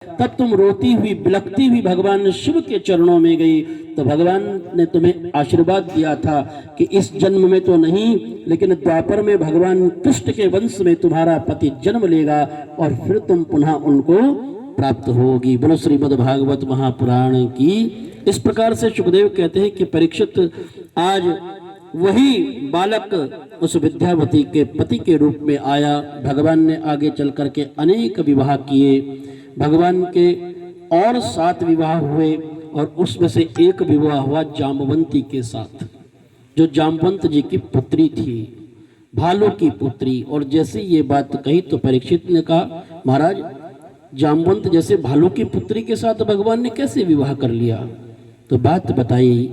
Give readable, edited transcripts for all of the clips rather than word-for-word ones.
तब तुम रोती हुई बिलखती हुई भगवान शिव के चरणों में गई, तो भगवान ने तुम्हें आशीर्वाद दिया था कि इस जन्म में तो नहीं, लेकिन द्वापर में भगवान कृष्ण के वंश में तुम्हारा पति जन्म लेगा और फिर तुम पुनः उनको प्राप्त होगी। बोलो श्रीमद् भागवत महापुराण की। इस प्रकार से सुखदेव कहते हैं कि परीक्षित आज वही बालक उस विद्यावती के पति के रूप में आया। भगवान ने आगे चल करके अनेक विवाह किए, भगवान के और 7 विवाह हुए और उसमें से एक विवाह हुआ जाम्बवंती के साथ, जो जाम्बवंत जी की पुत्री थी, भालू की पुत्री। और जैसे ये बात कही तो परीक्षित ने कहा, महाराज जाम्बवंत जैसे भालू की पुत्री के साथ भगवान ने कैसे विवाह कर लिया? तो बात बताई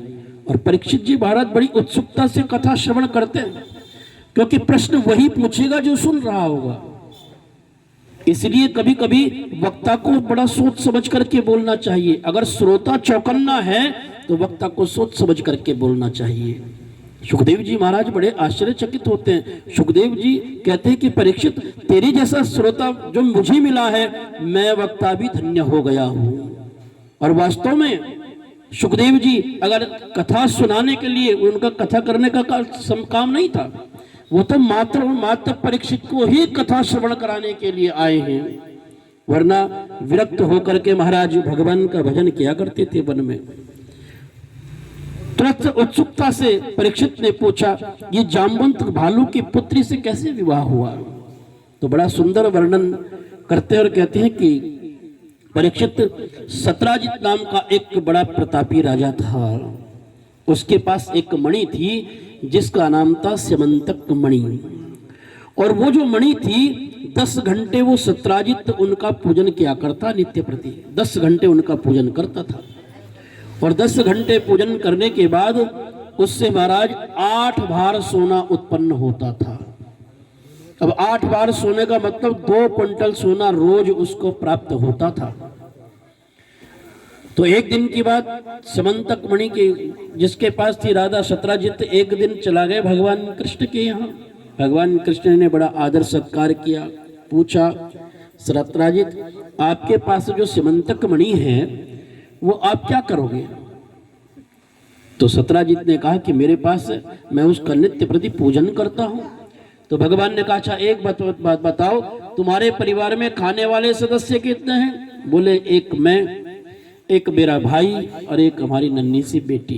और परीक्षित जी महाराज बड़ी उत्सुकता से कथा श्रवण करते हैं, क्योंकि प्रश्न वही पूछेगा जो सुन रहा होगा। इसलिए कभी कभी वक्ता को बड़ा सोच समझ करके बोलना चाहिए। अगर श्रोता चौकन्ना है तो वक्ता को सोच समझ करके बोलना चाहिए। सुखदेव जी महाराज बड़े आश्चर्यचकित होते हैं। सुखदेव जी कहते हैं कि परीक्षित, तेरे जैसा श्रोता जो मुझे मिला है, मैं वक्ता भी धन्य हो गया हूं। और वास्तव में सुखदेव जी अगर कथा सुनाने के लिए, उनका कथा करने का काम नहीं था, वो तो मात्र परीक्षित को ही कथा श्रवण कराने के लिए आए हैं। वरना विरक्त होकर के महाराज भगवान का भजन किया करते थे वन में। तुरंत उत्सुकता से परीक्षित ने पूछा, ये जाम्बवंत भालू की पुत्री से कैसे विवाह हुआ? तो बड़ा सुंदर वर्णन करते और कहते हैं कि परीक्षित, सत्राजित नाम का एक बड़ा प्रतापी राजा था। उसके पास एक मणि थी जिसका नाम था स्यमंतक मणि। और वो जो मणि थी 10 घंटे वो सत्राजित उनका पूजन किया करता, नित्य प्रति 10 घंटे उनका पूजन करता था। और 10 घंटे पूजन करने के बाद उससे महाराज 8 भार सोना उत्पन्न होता था। अब 8 भार सोने का मतलब 2 क्विंटल सोना रोज उसको प्राप्त होता था। तो एक दिन की बात, समंतक मणि के जिसके पास थी राधा सत्राजित, एक दिन चला गए भगवान कृष्ण के यहाँ। भगवान कृष्ण ने बड़ा आदर सत्कार किया, पूछा, सत्राजित आपके पास जो समंतक मणि है वो आप क्या करोगे? तो सत्राजित ने कहा कि मेरे पास, मैं उसका नित्य प्रति पूजन करता हूं। तो भगवान ने कहा, अच्छा एक बात बताओ, तुम्हारे परिवार में खाने वाले सदस्य कितने हैं? बोले, एक मैं, एक मेरा भाई और एक हमारी नन्ही सी बेटी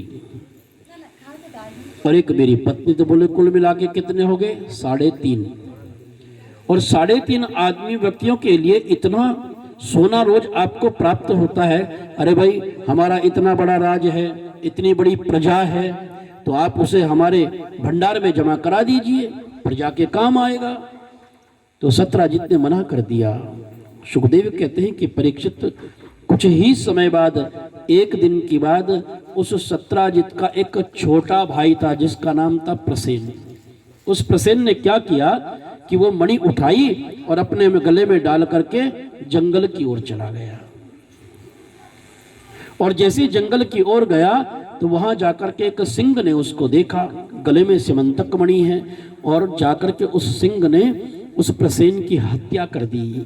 और एक मेरी पत्नी। तो बोले कुल मिला के कितने हो गए? 3.5। और 3.5 आदमी व्यक्तियों के लिए इतना सोना रोज आपको प्राप्त होता है? अरे भाई, हमारा इतना बड़ा राज है, इतनी बड़ी प्रजा है, तो आप उसे हमारे भंडार में जमा करा दीजिए, प्रजा के काम आएगा। तो सत्राजित ने मना कर दिया। सुखदेव कहते हैं कि परीक्षित, कुछ ही समय बाद, एक दिन की बाद, उस सत्राजित का एक छोटा भाई था जिसका नाम था प्रसेन। उस प्रसेन ने क्या किया कि वो मणि उठाई और अपने गले में डाल करके जंगल की ओर चला गया। और जैसे जंगल की ओर गया तो वहां जाकर के एक सिंह ने उसको देखा, गले में स्यमंतक मणि है, और जाकर के उस सिंह ने उस प्रसेन की हत्या कर दी।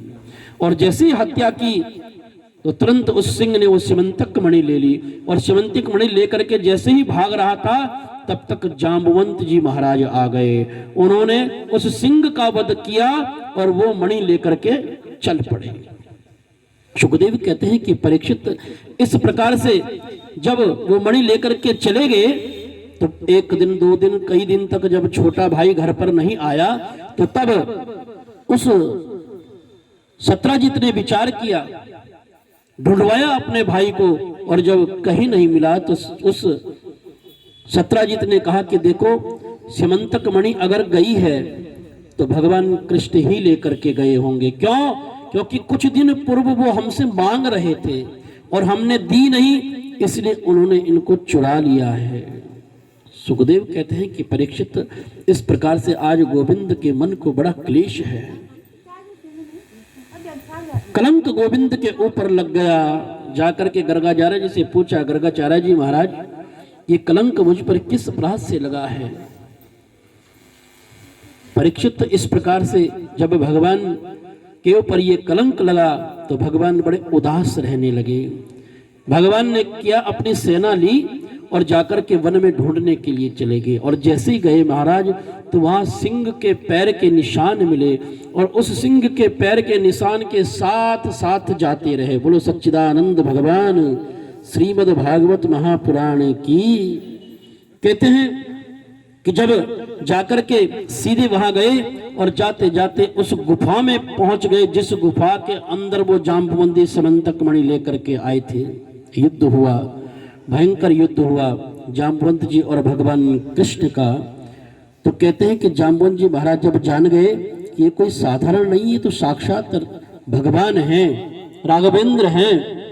और जैसे ही हत्या की तो तुरंत उस सिंह ने वो स्यमंतक मणि ले ली, और स्यमंतक मणि लेकर के जैसे ही भाग रहा था तब तक जाम्बवंत जी महाराज आ गए। उन्होंने उस सिंह का वध किया और वो मणि लेकर के चल पड़े। सुखदेव कहते हैं कि परीक्षित, इस प्रकार से जब वो मणि लेकर के चले गए तो 1 दिन 2 दिन कई दिन तक जब छोटा भाई घर पर नहीं आया तो तब उस सत्राजित ने विचार किया, ढूंढवाया अपने भाई को, और जब कहीं नहीं मिला तो उस सत्राजित ने कहा कि देखो, स्यमंतक मणि अगर गई है तो भगवान कृष्ण ही लेकर के गए होंगे। क्यों? क्योंकि कुछ दिन पूर्व वो हमसे मांग रहे थे और हमने दी नहीं, इसलिए उन्होंने इनको चुरा लिया है। सुखदेव कहते हैं कि परीक्षित, इस प्रकार से आज गोविंद के मन को बड़ा क्लेश है, कलंक गोविंद के ऊपर लग गया। जाकर के गर्गाचार्य जी से पूछा, गर्गाचार्य जी महाराज, ये कलंक मुझ पर किस अपराध से लगा है? परीक्षित, इस प्रकार से जब भगवान के ऊपर ये कलंक लगा तो तो भगवान बड़े उदास रहने लगे। भगवान ने किया, अपनी सेना ली और जाकर के वन में ढूंढने के लिए चले गए। और जैसे ही गए महाराज, तो वहां सिंह के पैर के निशान मिले और उस सिंह के पैर के निशान के साथ साथ जाते रहे। बोलो सच्चिदानंद भगवान श्रीमद् भागवत महापुराण की। कहते हैं कि जब जाकर के सीधे वहां गए और जाते जाते उस गुफा में पहुंच गए, जिस गुफा के अंदर वो जाम्बुवंती समंतक मणि लेकर के आए थे। युद्ध हुआ, भयंकर युद्ध हुआ जाम्बुवंत जी और भगवान कृष्ण का। तो कहते हैं कि जाम्बुवंत जी महाराज जब जान गए कि ये कोई साधारण नहीं है, तो साक्षात भगवान हैं, राघवेंद्र हैं।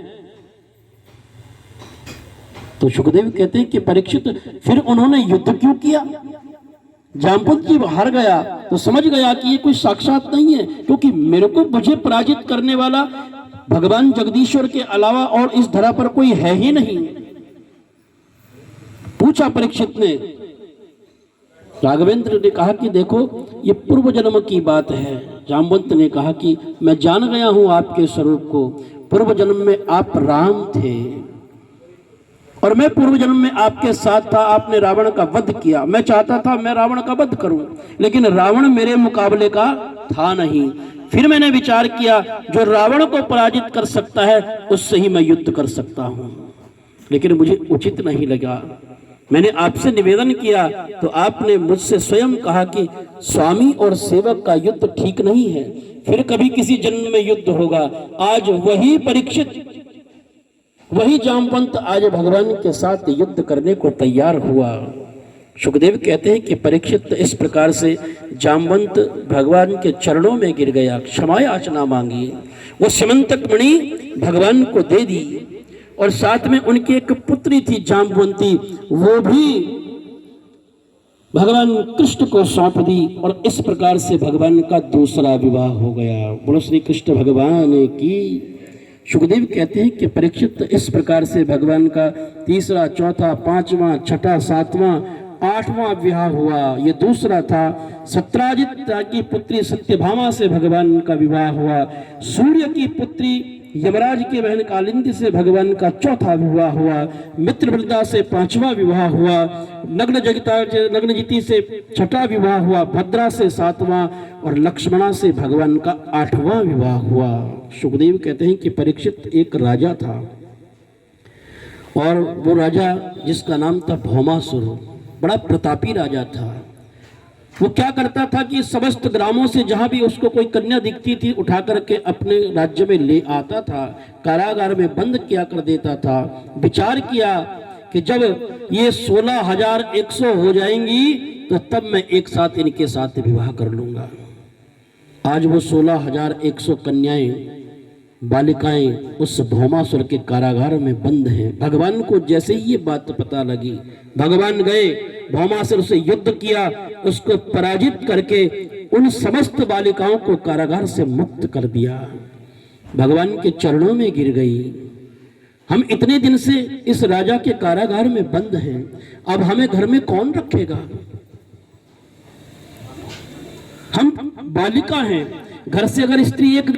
तो सुखदेव कहते हैं कि परीक्षित, फिर उन्होंने युद्ध क्यों किया? जाम्बुवंत जी हार गया तो समझ गया कि ये कोई साक्षात नहीं है, क्योंकि मुझे पराजित करने वाला भगवान जगदीश्वर के अलावा और इस धरा पर कोई है ही नहीं। पूछा परीक्षित ने। राघवेंद्र ने कहा कि देखो, ये पूर्व जन्म की बात है। जाम्बुवंत ने कहा कि मैं जान गया हूं आपके स्वरूप को। पूर्व जन्म में आप राम थे और मैं पूर्व जन्म में आपके साथ था। आपने रावण का वध किया। मैं चाहता था मैं रावण का वध करूं, लेकिन रावण मेरे मुकाबले का था नहीं। फिर मैंने विचार किया, जो रावण को पराजित कर सकता है उससे ही मैं युद्ध कर सकता हूं, लेकिन मुझे उचित नहीं लगा। मैंने आपसे निवेदन किया तो आपने मुझसे स्वयं कहा कि स्वामी और सेवक का युद्ध ठीक नहीं है, फिर कभी किसी जन्म में युद्ध होगा। आज वही परीक्षित, वही जाम्बुवंत आज भगवान के साथ युद्ध करने को तैयार हुआ। सुखदेव कहते हैं कि परीक्षित इस प्रकार से जाम्बुवंत भगवान के चरणों में गिर गया, क्षमा याचना मांगी। वो समंतक मणि भगवान को दे दी और साथ में उनकी एक पुत्री थी जाम्बुवंती, वो भी भगवान कृष्ण को सौंप दी और इस प्रकार से भगवान का दूसरा विवाह हो गया। बोलो श्री कृष्ण भगवान की। सुखदेव कहते हैं कि परीक्षित इस प्रकार से भगवान का तीसरा, चौथा, पांचवा, छठा, सातवां, आठवां विवाह हुआ। ये दूसरा था। सत्राजित की पुत्री सत्यभामा से भगवान का विवाह हुआ। सूर्य की पुत्री यमराज की बहन कालिंदी से भगवान का चौथा विवाह हुआ। मित्रवृंदा से पांचवा विवाह हुआ। नग्नजिति से छठा विवाह हुआ। भद्रा से सातवां और लक्ष्मणा से भगवान का आठवां विवाह हुआ। सुखदेव कहते हैं कि परीक्षित एक राजा था और वो राजा जिसका नाम था भौमासुर, बड़ा प्रतापी राजा था। वो क्या करता था कि समस्त ग्रामों से जहां भी उसको कोई कन्या दिखती थी उठा करके अपने राज्य में ले आता था, कारागार में बंद किया कर देता था। विचार किया कि जब ये 16,100 हो जाएंगी तो तब मैं एक साथ इनके साथ विवाह कर लूंगा। आज वो 16,100 कन्याएं, बालिकाएं उस भौमासुर के कारागार में बंद हैं। भगवान को जैसे ही ये बात पता लगी, भगवान गए, भौमासुर से युद्ध किया, उसको पराजित करके उन समस्त बालिकाओं को कारागार से मुक्त कर दिया। भगवान के चरणों में गिर गई। हम इतने दिन से इस राजा के कारागार में बंद हैं, अब हमें घर में कौन रखेगा? हम बालिका हैं, घर से अगर स्त्री एक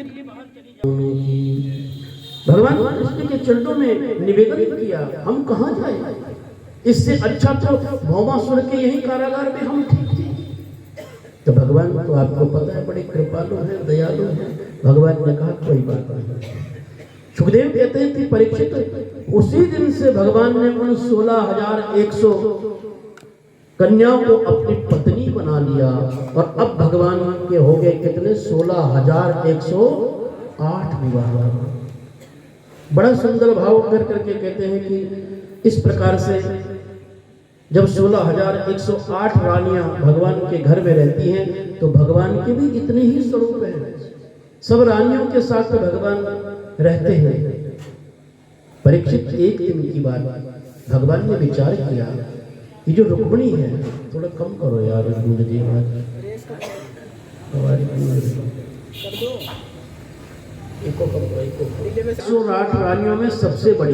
भगवान कृष्ण के चरणों में निवेदन किया, हम कहां जाए? इससे अच्छा तो भौमासुर के यही कारागार में हम ठीक थे। तो भगवान तो आपको पता है बड़े कृपालु हैं, दयालु हैं। भगवान ने कहा कोई बात नहीं। सुखदेव कहते हैं कि परीक्षित उसी दिन से भगवान ने उन 16,100 कन्याओं को अपनी पत्नी बना लिया और अब भगवान के हो गए कितने? 16,108 विवाह। बड़ा सुंदर भाव कर करके कहते हैं कि इस प्रकार से जब 16,108 रानियां भगवान के घर में रहती हैं तो भगवान के भी इतने ही स्वरूप हैं। सब रानियों के साथ तो भगवान रहते हैं। परीक्षित एक दिन की बात, भगवान ने विचार किया कि जो रुक्मिणी है, थोड़ा कम करो यार गूंज जी, हमारी 108 रानियों में सबसे बड़ी,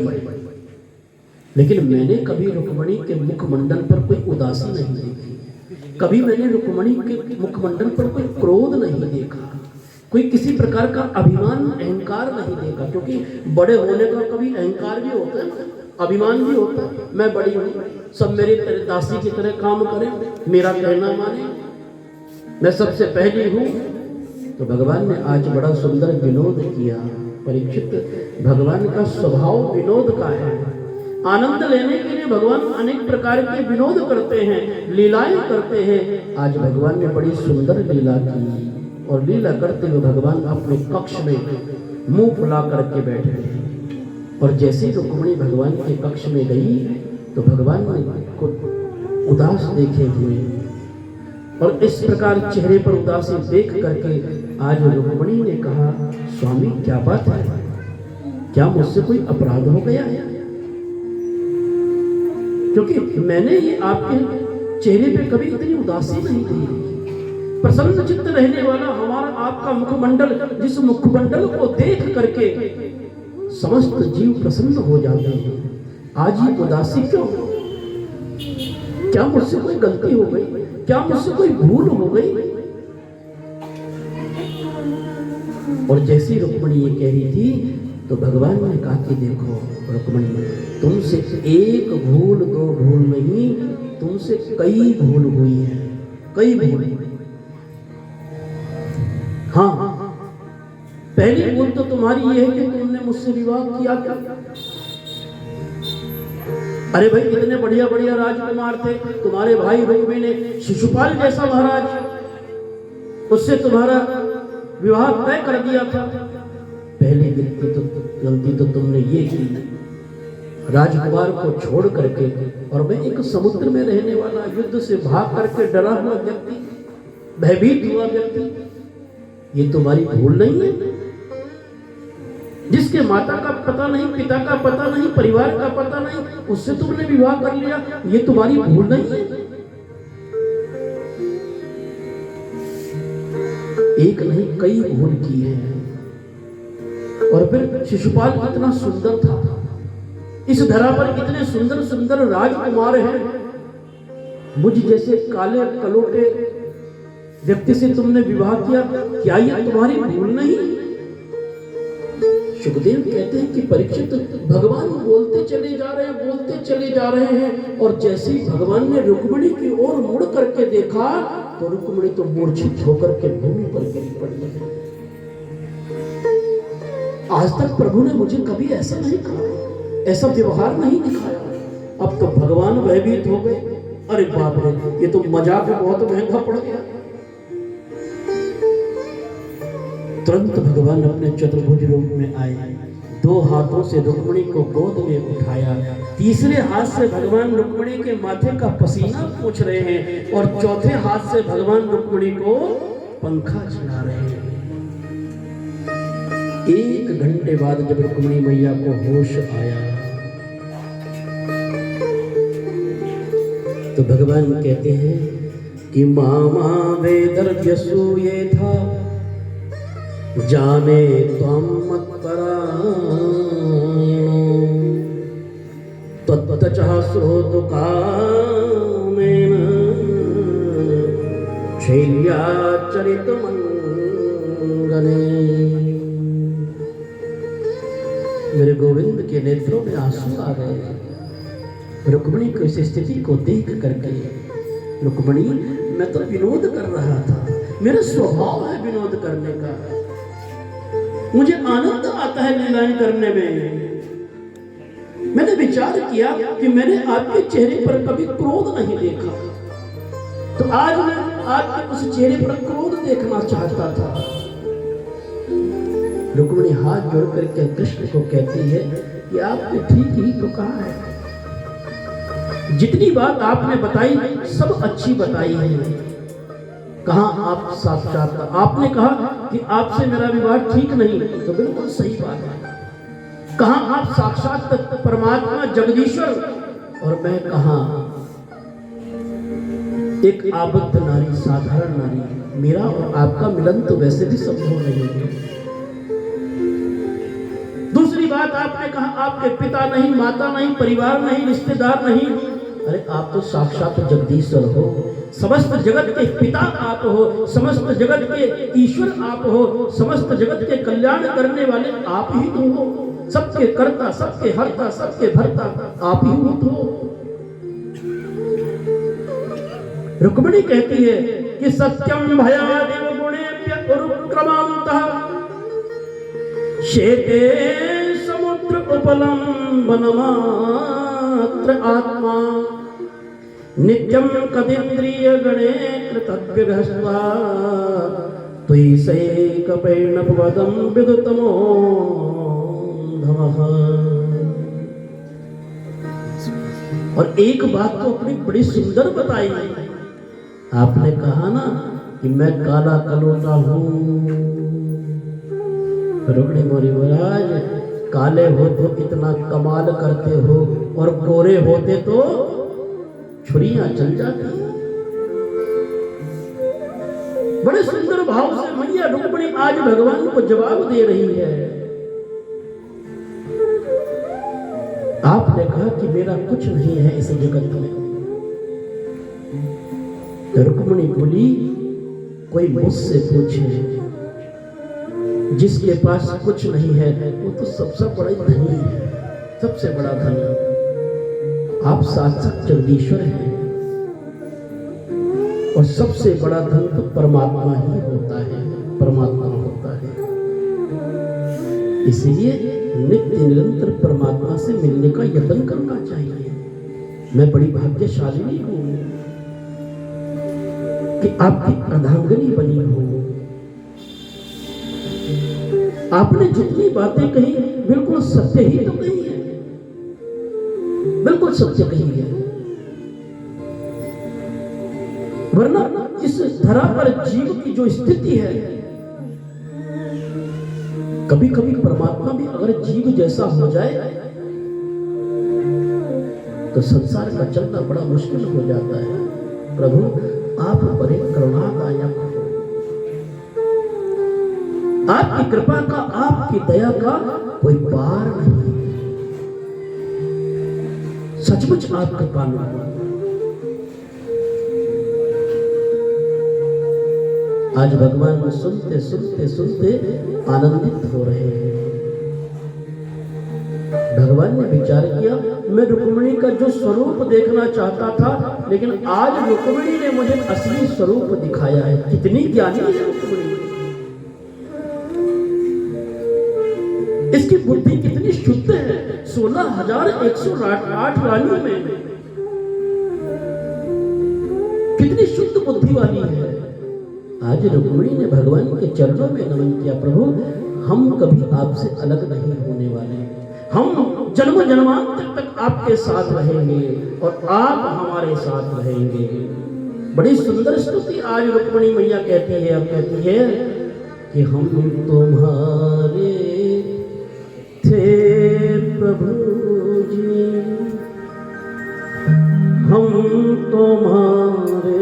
लेकिन मैंने कभी रुक्मिणी के मुखमंडल पर कोई उदासी नहीं देखी, कभी मैंने रुक्मिणी के मुखमंडल पर कोई क्रोध नहीं देखा। कोई किसी प्रकार का अभिमान अहंकार नहीं देगा, क्योंकि बड़े होने का कभी अहंकार भी होता है, अभिमान भी होता है। मैं बड़ी हूँ, सब मेरी तरह दासी की तरह काम करें, मेरा कहना माने, मैं सबसे पहली हूँ। तो भगवान ने आज बड़ा सुंदर विनोद किया। परीक्षित, भगवान का स्वभाव विनोद का है। आनंद लेने के लिए भगवान अनेक प्रकार के विनोद करते हैं, लीलाएं करते हैं। आज भगवान ने बड़ी सुंदर लीला की, और लीला करते हुए भगवान अपने कक्ष में मुंह फुला करके बैठे। और जैसे ही रुक्मिणी भगवान के कक्ष में गई तो भगवान को उदास देखे हुए, और इस प्रकार चेहरे पर उदासी देख करके आज रुक्मिणी ने कहा, स्वामी क्या बात है, क्या मुझसे कोई अपराध हो गया है? क्योंकि मैंने ये आपके चेहरे पे कभी इतनी उदासी नहीं दी। प्रसन्न चित्त रहने वाला हमारा आपका मुखमंडल, जिस मुखमंडल को देख करके समस्त जीव प्रसन्न हो जाते हैं, आज ये उदासी क्यों? क्या मुझसे कोई गलती हो गई? क्या मुझसे कोई भूल हो गई? और जैसी रुक्मिणी ये कह रही थी तो भगवान ने कहा कि देखो रुक्मिणी, तुमसे एक भूल दो भूल नहीं, तुमसे कई भूल हुई है, कई भूल। हाँ, पहली भूल तो तुम्हारी ये है कि तुमने मुझसे विवाह किया क्या? अरे भाई, कितने बढ़िया बढ़िया राजकुमार थे तुम्हारे भाई रुक्मी ने, शिशुपाल जैसा महाराज, उससे तुम्हारा विवाह तय कर दिया था। पहली गलती तो तुमने ये की, राजकुमार को छोड़ करके, और मैं एक समुद्र में रहने वाला, युद्ध से भाग करके डरा हुआ व्यक्ति, भयभीत हुआ व्यक्ति, ये तुम्हारी भूल नहीं है? जिसके माता का पता नहीं, पिता का पता नहीं, परिवार का पता नहीं, उससे तुमने विवाह कर लिया, ये तुम्हारी भूल नहीं है? एक नहीं कई भूल की है। और फिर शिशुपाल कितना सुंदर था, इस धरा पर कितने सुंदर सुंदर राजकुमार हैं, मुझ जैसे काले कलोटे व्यक्ति से तुमने विवाह किया, क्या ये तुम्हारी भूल नहीं? सुखदेव कहते हैं कि परीक्षित, भगवान बोलते चले जा रहे हैं, बोलते चले जा रहे हैं, और जैसे ही भगवान ने रुक्मिणी की ओर मुड़ करके देखा तो रुक्मिणी तो मूर्छित होकर के भूमि पर गिर पड़ी। आज तक प्रभु ने मुझे कभी ऐसा नहीं कहा, ऐसा व्यवहार नहीं दिखाया। अब तो भगवान भयभीत हो गए, अरे बाप रे, ये तो मजाक बहुत महंगा पड़ गया। तुरंत भगवान अपने चतुर्भुज रूप में आए, दो हाथों से रुक्मिणी को गोद में उठाया, तीसरे हाथ से भगवान रुक्मिणी के माथे का पसीना पोंछ रहे हैं, और चौथे हाथ से भगवान रुक्मिणी को पंखा चला रहे हैं। 1 घंटे बाद जब रुक्मिणी मैया को होश आया तो भगवान कहते हैं कि मामा वेदर्भ्य सूये था, जाने त्वं मत्परायणो, तत्तचः श्रोतुकामेन शैल्याचरितमङ्गले। मेरे गोविंद के नेत्रों में आंसू आ गए रुक्मिणी को इस स्थिति को देख करके। रुक्मिणी, मैं तो विनोद कर रहा था, मेरा स्वभाव है विनोद करने का, मुझे आनंद आता है लीलाएं करने में। मैंने विचार किया कि मैंने आपके चेहरे पर कभी क्रोध नहीं देखा, तो आज मैं आपके उस चेहरे पर क्रोध देखना चाहता था। रुक्मिणी हाथ जोड़ करके कृष्ण को कहती है कि आपने ठीक ही तो कहा है, जितनी बात आपने बताई सब अच्छी बताई है। कहा आप साक्षात, आपने कहा कि आपसे मेरा विवाह ठीक नहीं, तो बिल्कुल सही बात है। कहा आप साक्षात परमात्मा जगदीश्वर, और मैं कहा एक आबद्ध नारी, साधारण नारी। मेरा और आपका मिलन तो वैसे भी संभव नहीं है। दूसरी बात, आपने कहा आपके पिता नहीं, माता नहीं, परिवार नहीं, रिश्तेदार नहीं। अरे आप तो साक्षात जगदीश्वर हो, समस्त जगत के पिता आप हो, समस्त जगत के ईश्वर आप हो, समस्त जगत के कल्याण करने वाले आप ही तो हो, सबके कर्ता, सबके हर्ता, सबके भरता आप ही हो। रुक्मिणी कहती है कि सत्यम भयादिव गुणेभ्य उरुक्रमान्तः शेते समुद्र उपलम्बन मात्र आत्मा नित्यं कदिन्द्रिय गणे कृतज्ञस्वा त्वयि सैकपैर्णपवदं विदुतमो धमः। और एक बात तो अपनी बड़ी सुंदर बताई, आपने कहा ना कि मैं काला कलोटा हूं। रुक्मिणी बोली महाराज काले हो तो इतना कमाल करते हो और गोरे होते तो छुरियां चल जाती। बड़े सुंदर भाव से मैया रुक्मिणी आज भगवान को जवाब दे रही है। आपने कहा कि मेरा कुछ नहीं है इस जगत में। तो रुक्मिणी बोली कोई मुझसे पूछे, जिसके पास कुछ नहीं है वो तो सबसे बड़ा धनी है, सबसे बड़ा धनी। आप साक्षात जगदीश्वर हैं और सबसे बड़ा धन तो परमात्मा ही होता है, परमात्मा होता है। इसलिए नित्य निरंतर परमात्मा से मिलने का यत्न करना चाहिए। मैं बड़ी भाग्यशालिनी हूं कि आपकी अर्धांगिनी बनी हूं। आपने जितनी बातें कही बिल्कुल सत्य ही तो कही है, बिल्कुल सत्य कही है। वरना इस धरा पर जीव की जो स्थिति है, कभी कभी परमात्मा भी अगर जीव जैसा हो जाए तो संसार का चलना बड़ा मुश्किल हो जाता है। प्रभु आप बड़े करुणादायक हो, आपकी कृपा का, आपकी दया का कोई पार नहीं। सचमुच आप कृपालु हो। आज भगवान सुनते सुनते सुनते आनंदित हो रहे हैं। भगवान ने विचार किया मैं रुक्मिणी का जो स्वरूप देखना चाहता था, लेकिन आज रुक्मिणी ने मुझे असली स्वरूप दिखाया है। कितनी ज्ञानी है रुक्मिणी, इसकी बुद्धि कितनी शुद्ध है। 16,108 रानी में कितनी शुद्ध बुद्धि वाली है। आज रुक्मिणी ने भगवान के चरणों में नमन किया। प्रभु हम कभी आपसे अलग नहीं होने वाले, हम जन्म जन्मांतर तक आपके साथ रहेंगे और आप हमारे साथ रहेंगे। बड़ी सुंदर स्तुति आज रुक्मिणी मैया कहती है। अब कहती है कि हम तुम्हारे थे प्रभु जी, हम तुम्हारे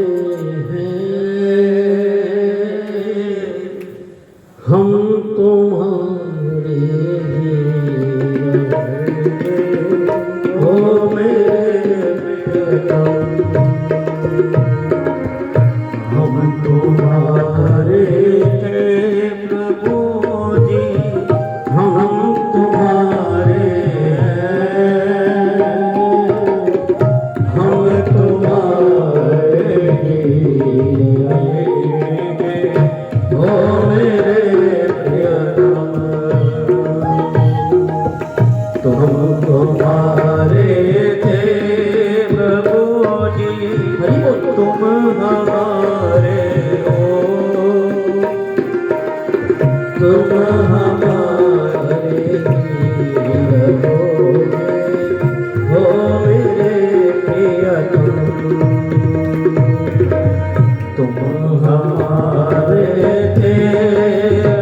हम तुम्हारे हो मेरे हम तुम्हारे थे प्रभु जी, हम तुम्हारे हम तुम्हारे हो मेरे तुम्हारे थे प्रभु जी, तुम हमारे हो, तुम हमारे हो मेरे प्रियतम, तुम हमारे थे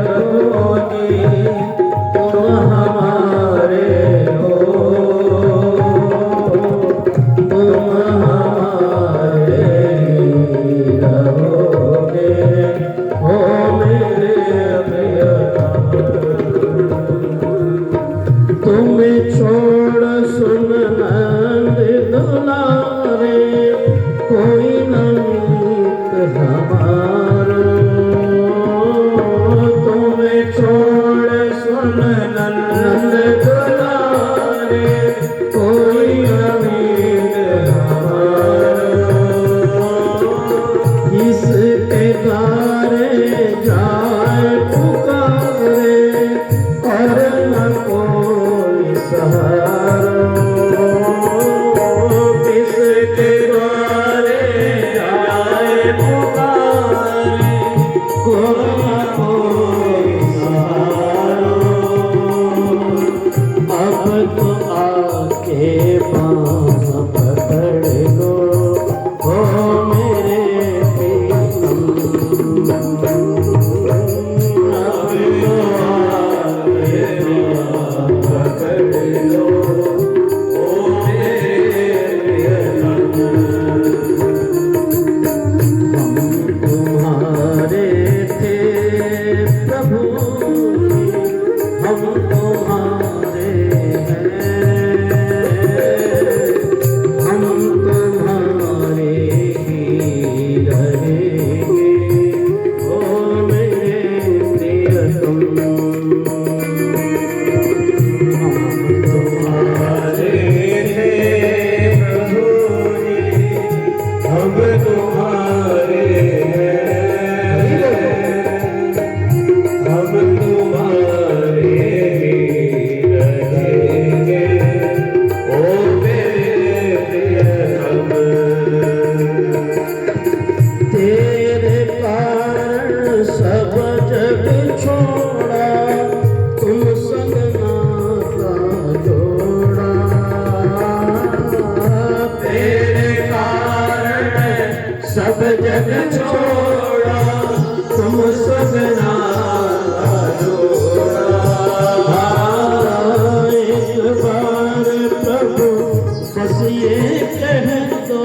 प्रभु जी, तुम हमारे कोई न कोई अमीर किसके द्वारे जाए पुकारे और न कोई सहारा। किसके द्वारे जाए पुकारे कोई न कोई सहारा। अब तो आके बाँह पकड़ लो ओ मेरे प्रीतम। अब तो आके बाँह पकड़ लो ओ मेरे प्रियतम। हम तुम्हारे थे प्रभु हम तुम्हारे हम तुम्हारे ही रहेंगे ओ मेरे प्रियतम। हम तुम्हारे थे प्रभु जी हम तुम्हारे हम तुम्हारे ही रहेंगे ओ मेरे प्रियतम। तेरे कारण सब जग छोड़ा तुम संग नाता जोड़ा। तेरे कारण सब जग छोड़ा तुम संग नाता जोड़ा। एक बार प्रभु बस ये कह दो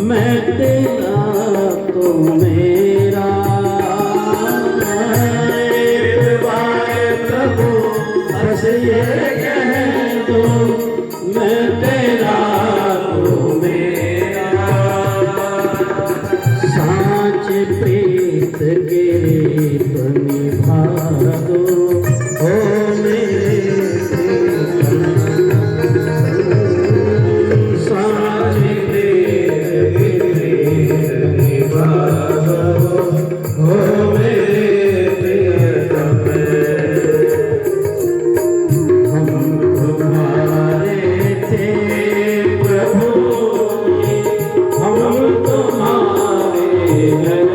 मैं तेरा तो मेरा। एक बार प्रभु बस ये कह दो मैं तेरा तो मेरा। साँच प्रीत के रीत निभा दो ओ मेरे प्रीतम। साँच प्रीत के रीत निभा दो ओ मेरे प्रियतम। हम तुम्हारे थे प्रभु हम तुम्हारे हैं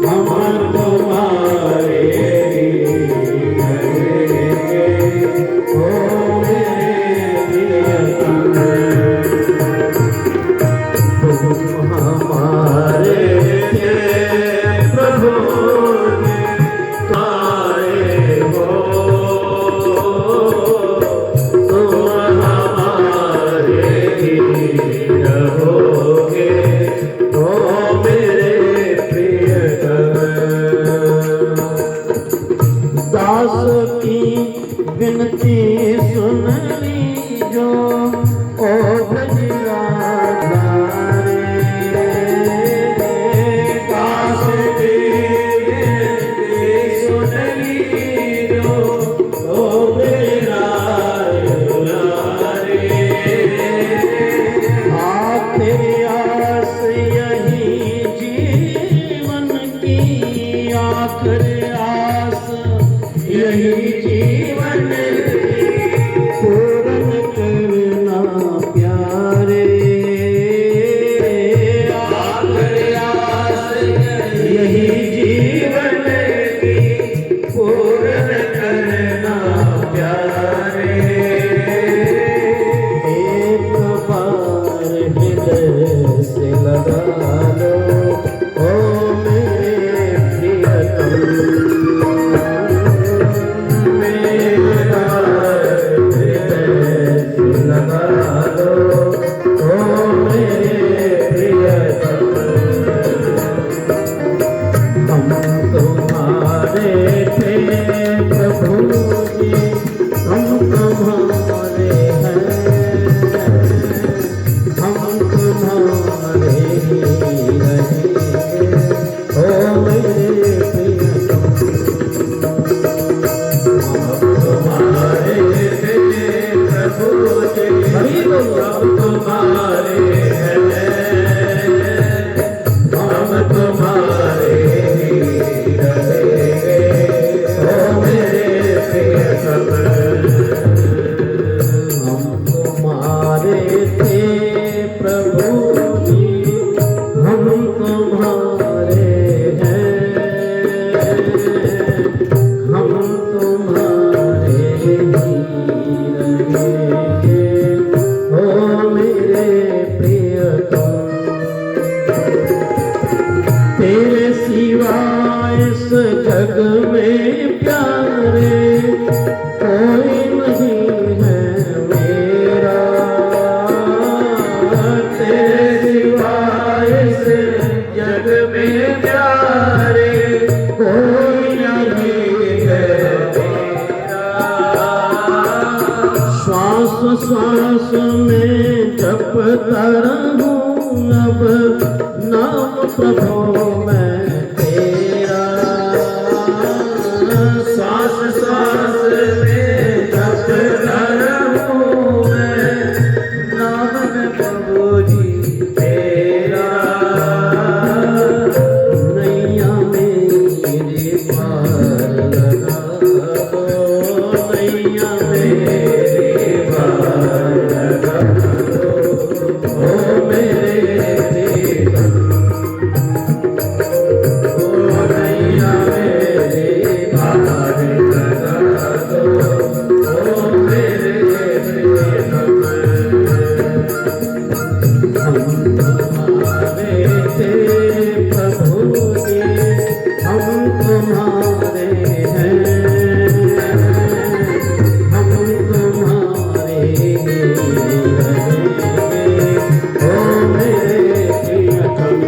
हम तुम्हारे ही रहेंगे ओ मेरे प्रियतम। तुम हमारे थे प्रभु तारे हो तुम हमारे ही रहोगे ओ मेरे प्रियतम। दास की विनती सुन लीजो ओ ब्रजराधारे। दास की विनती सुन लीजो ओ ब्रजराधारे। आखिरी आस यही जीवन की आखिरी आस यही जीवन पूर्ण करना प्यारे। आखिरी आस यही जीवन की पूर्ण करना प्यारे। एक बार हृदय से लगा लो ओ मेरे प्रियतम। मेरा हृदय से लगा लो ओ मेरे प्रियतम। हम तुम्हारे थे प्रभु जी हम तुम्हारे हैं हम तुम्हारे ही रहेंगे ओ मेरे प्रियतम। हम तुम्हारे कोई नहीं है मेरा, तेरे सिवाय से जग में प्यारे कोई नहीं है मेरा। श्वास श्वास में जपता रहूं अब नाम प्रभु मैं तेरा। श्वास श्वास में जपता रहूं मैं नाम में प्रभु जी तेरा। नैया मेरे पार लगा दो, नैया मेरे पार लगा दो, ओ मेरे देवा, ओ नैया मेरे पार लगा दो, ओ मेरे देवा। हम तुम्हारे थे प्रभु जी, हम तुम्हारे हैं, हम तुम्हारे रहेंगे, ओ मेरे प्रियतम।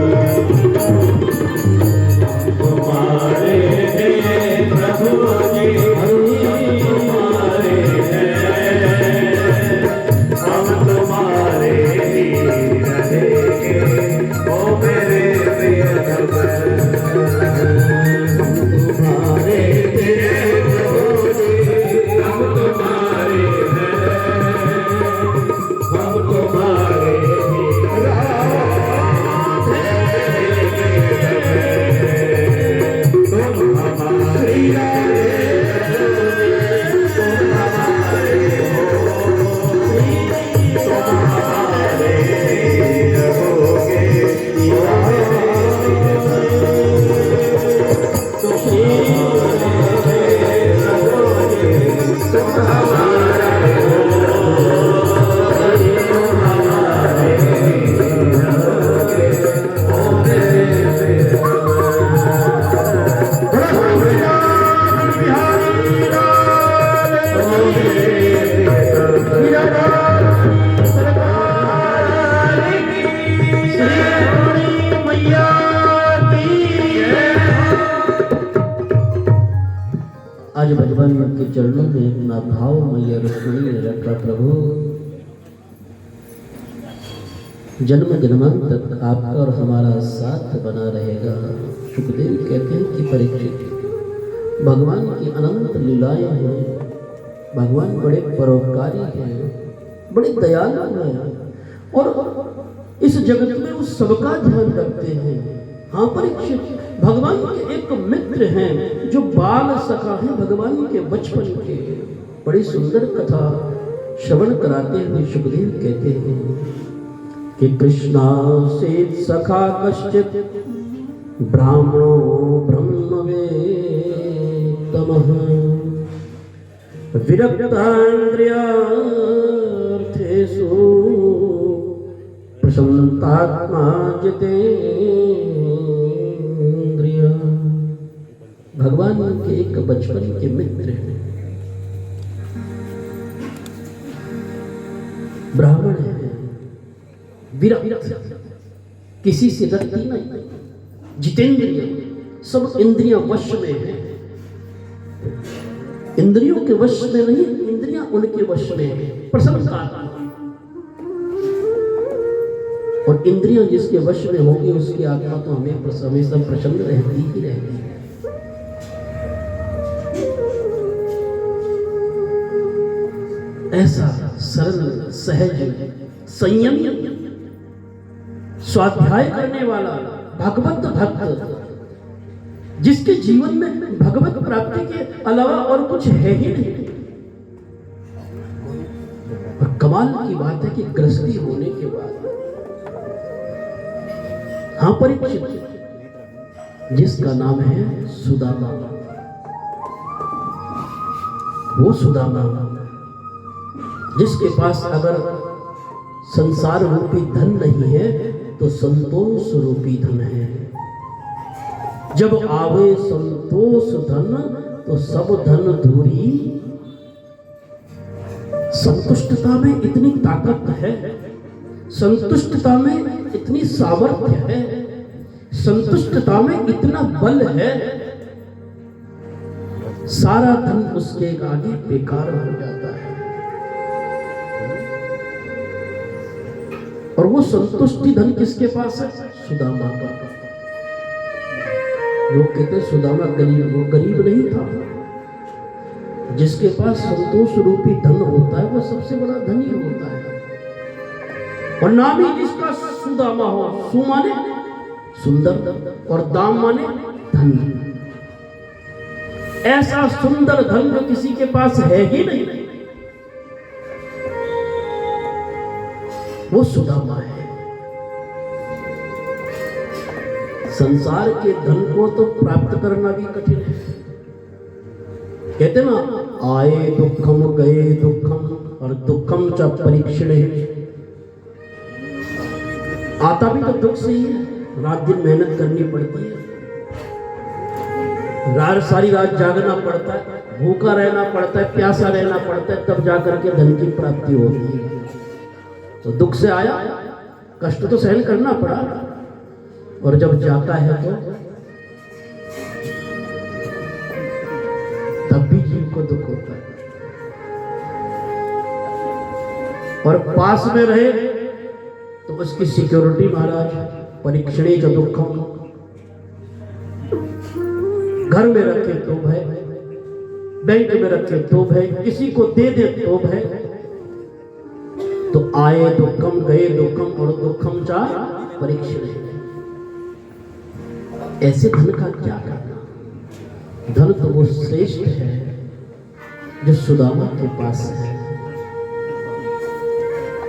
हम तुम्हारे हैं प्रभु जी, हम तुम्हारे हैं, हम तुम्हारे ही रहेंगे, ओ मेरे प्रियतम। हम तुम्हारे हैं प्रभु जी, हम तुम्हारे हैं, हम तुम्हारे ही रहेंगे, तुम हमारी आज भगवान के चरणों में अपना भाव मैया रुक्मिणी ने रखा। प्रभु जन्म जन्मांत तक आपका और हमारा साथ बना रहेगा। सुखदेव कहते हैं कि परीक्षित, भगवान की अनंत लीलाएं हैं, भगवान बड़े परोपकारी हैं, बड़े दयालु हैं और इस जगत में वो सबका ध्यान रखते हैं। हाँ परीक्षित, भगवान के एक मित्र हैं जो बाल सखा हैं भगवान के बचपन के। बड़ी सुंदर कथा श्रवण कराते हुए सुखदेव कहते हैं कि कृष्णा से सखा कश्चित ब्राह्मणो ब्रह्मवेत्तमः विरक्तान्द्रियार्थेषु प्रशान्तात्मा जितेन्द्रिय। भगवान के एक बचपन के मित्र हैं, ब्राह्मण है, विरक्त, किसी से रखती नहीं, जितेंद्रिय, सब इंद्रियां वश में है। इंद्रियों के वश में नहीं, इंद्रियां उनके वश में है। प्रसन्नता, और इंद्रियां जिसके वश में होगी उसकी आत्मा तो हमेशा प्रसन्न रहती ही रहती है। ऐसा सरल सहज संयम स्वाध्याय करने वाला भगवत भक्त, जिसके जीवन में भगवत प्राप्ति के अलावा और कुछ है ही नहीं। और कमाल की बात है कि गृहस्थी होने के बाद, हाँ परीक्षित, जिसका नाम है सुदामा, वो सुदामा जिसके पास अगर संसार रूपी धन नहीं है तो संतोष रूपी धन है। जब आवे संतोष धन तो सब धन धूरी संतुष्टता में इतनी ताकत है, संतुष्टता में इतनी सामर्थ्य है, संतुष्टता में इतना बल है, सारा धन उसके आगे बेकार हो जाता है। और वो संतुष्टि धन किसके पास है? सुदामा का। लोग कहते हैं सुदामा गरीब, वो गरीब नहीं था। जिसके पास संतोष रूपी धन होता है वो सबसे बड़ा धनी होता है। और नाम ही जिसका सुदामा हो, सु माने सुंदर और दाम माने धन। ऐसा सुंदर धन जो किसी के पास है ही नहीं, वो सुदामा है। संसार के धन को तो प्राप्त करना भी कठिन है। कहते ना, आए दुखम गए दुखम और दुखम च परीक्षण है। आता भी तो दुख से ही है, रात दिन मेहनत करनी पड़ती है, सारी रात जागना पड़ता है, भूखा रहना पड़ता है, प्यासा रहना पड़ता है, तब जाकर के धन की प्राप्ति होती है। तो दुख से आया, कष्ट तो सहन करना पड़ा, और जब जाता है तो तब भी जीव को दुख होता है। और पास में रहे तो उसकी सिक्योरिटी महाराज परीक्षणे च दुखम, घर में रखे तो भय, बैंक में रखे तो भय, किसी को दे दे तो भय। तो आए दुखम गए दुखम और दुखम चा परीक्षण। ऐसे धन का क्या करना? धन तो वो श्रेष्ठ है जो सुदामा के पास है।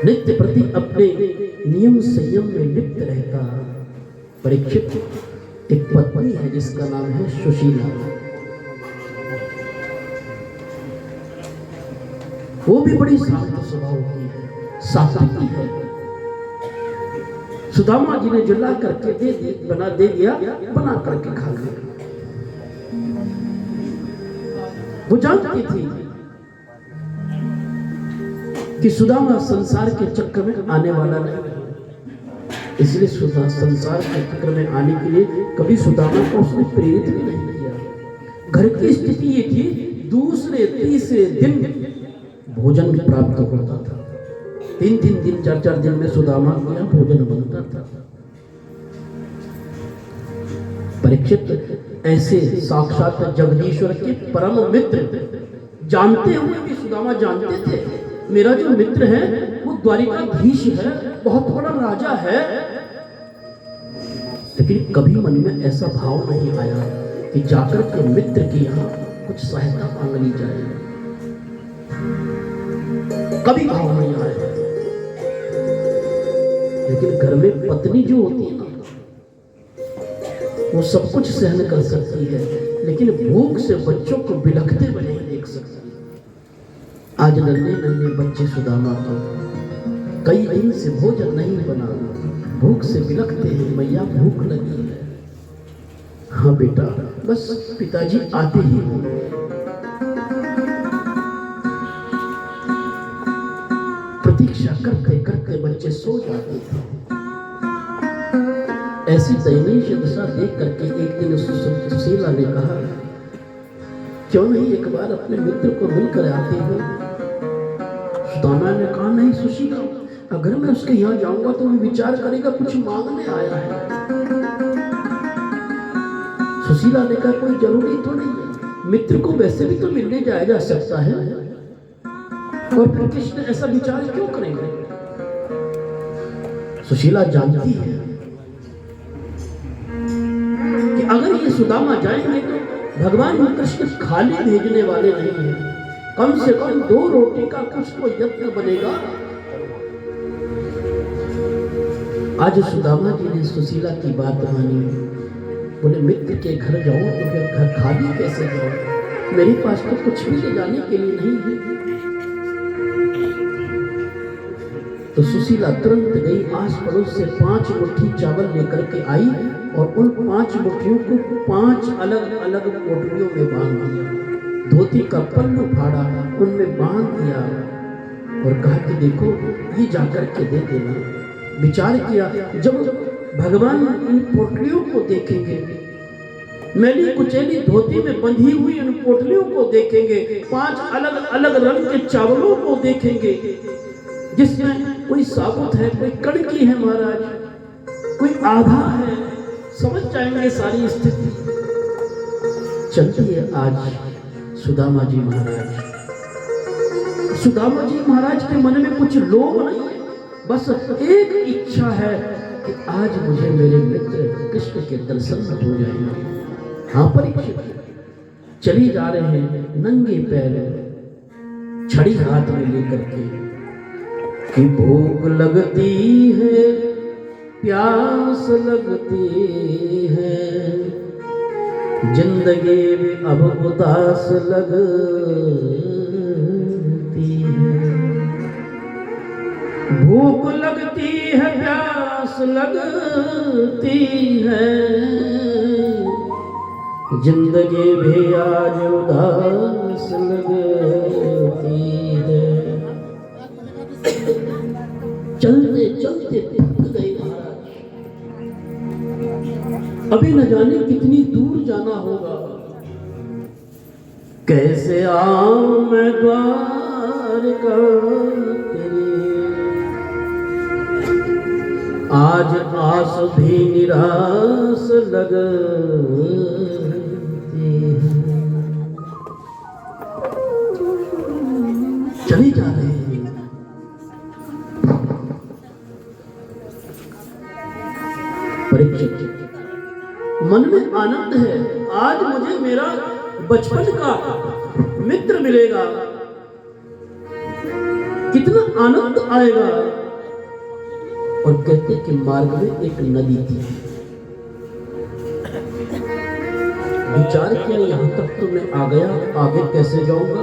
नित्य प्रति अपने नियम संयम में लिप्त रहता परीक्षित एक पत्नी है जिसका नाम है सुशीला। वो भी बड़ी शांत स्वभाव की है, सात्विकी है। सुदामा जी ने जला करके दे दिया, बना करके खा लिया। वो जानती थी कि सुदामा संसार के चक्कर में आने वाला नहीं, इसलिए संसार के चक्कर में आने के लिए कभी सुदामा को उसने प्रेरित भी नहीं किया। घर की स्थिति ये थी, दूसरे तीसरे दिन भोजन प्राप्त होता था। 3-3 दिन 4-4 दिन में सुदामा का भोजन बनता था। परीक्षित ऐसे साक्षात जगदीश्वर के परम मित्र जानते हुए भी सुदामा जानते थे मेरा जो मित्र है वो द्वारिकाधीश है, बहुत बड़ा राजा है, लेकिन कभी मन में ऐसा भाव नहीं आया कि जाकर के मित्र की यहाँ कुछ सहायता मांग ली जाए। कभी भाव नहीं आया। लेकिन घर में पत्नी जो होती है ना, वो सब कुछ सहन कर सकती है, लेकिन भूख से बच्चों को बिलखते हुए नहीं देख सकती। आज नन्हे नन्हे बच्चे सुदामा को कई दिन से भोजन नहीं बना, भूख से बिलखते हैं, मैया भूख लगी है। हाँ बेटा, बस पिताजी आते ही होंगे। प्रतीक्षा करते करते बच्चे सो जाते थे। ऐसी दयनीय दशा देख करके एक दिन सुशीला ने कहा, क्यों नहीं एक बार अपने मित्र को मिलकर आते हो? सुदामा ने कहा, नहीं सुशीला, अगर मैं उसके यहाँ जाऊंगा तो वो विचार करेगा कुछ मांगने आया है। सुशीला ने कहा, कोई जरूरी तो नहीं है, मित्र को वैसे भी तो मिलने जाया जा सकता है, और फिर कृष्ण ऐसा विचार क्यों करेंगे? सुशीला जानती है कि अगर ये सुदामा जाएंगे तो भगवान कृष्ण खाली भेजने वाले नहीं हैं, कम से कम 2 रोटी का कुछ तो यत्न बनेगा। आज सुदामा जी ने सुशीला की बात मानी। बोले, मित्र के घर जाओ तो फिर घर खाली कैसे जाओ? मेरे पास तो कुछ भी ले जाने के लिए नहीं है। तो सुशीला तुरंत गई, आस पड़ोस से 5 मुट्ठी चावल लेकर के आई और उन 5 मुट्ठियों को 5 अलग अलग पोटलियों में बांध दिया। धोती का पल्लू फाड़ा, उनमें बांध दिया और कहा कि देखो ये जाकर के दे देना। विचार किया, जब भगवान इन पोटलियों को देखेंगे, मैली कुचैली धोती में बंधी हुई इन पोटलियों को देखेंगे, 5 अलग अलग रंग के चावलों को देखेंगे, जिसमें कोई साबुत है, कोई कड़की है महाराज, कोई आधा है, समझ जाएंगे सारी स्थिति। चलिए आज सुदामा जी महाराज, सुदामा जी महाराज के मन में कुछ लोभ नहीं है, बस एक इच्छा है कि आज मुझे मेरे मित्र कृष्ण के दर्शन हो जाएंगे। हाँ परीक्षित चली जा रहे हैं नंगे पैर, छड़ी हाथ में लेकर के कि भूख लगती है, प्यास लगती है, जिंदगी में अब उदास लगती है। भूख लगती है, प्यास लगती है, जिंदगी भी आज उदास लगती है। चलते चलते थक गए महाराज, अभी न जाने कितनी दूर जाना होगा। कैसे आऊं मैं द्वारका तेरी, आज आस भी निराश लगती है। चले जा रहे हैं, परीक्षित मन में आनंद है, आज मुझे मेरा बचपन का मित्र मिलेगा, कितना आनंद आएगा। और कहते कि मार्ग में एक नदी थी, विचार किया यहां तक तो मैं आ गया, आगे कैसे जाऊंगा।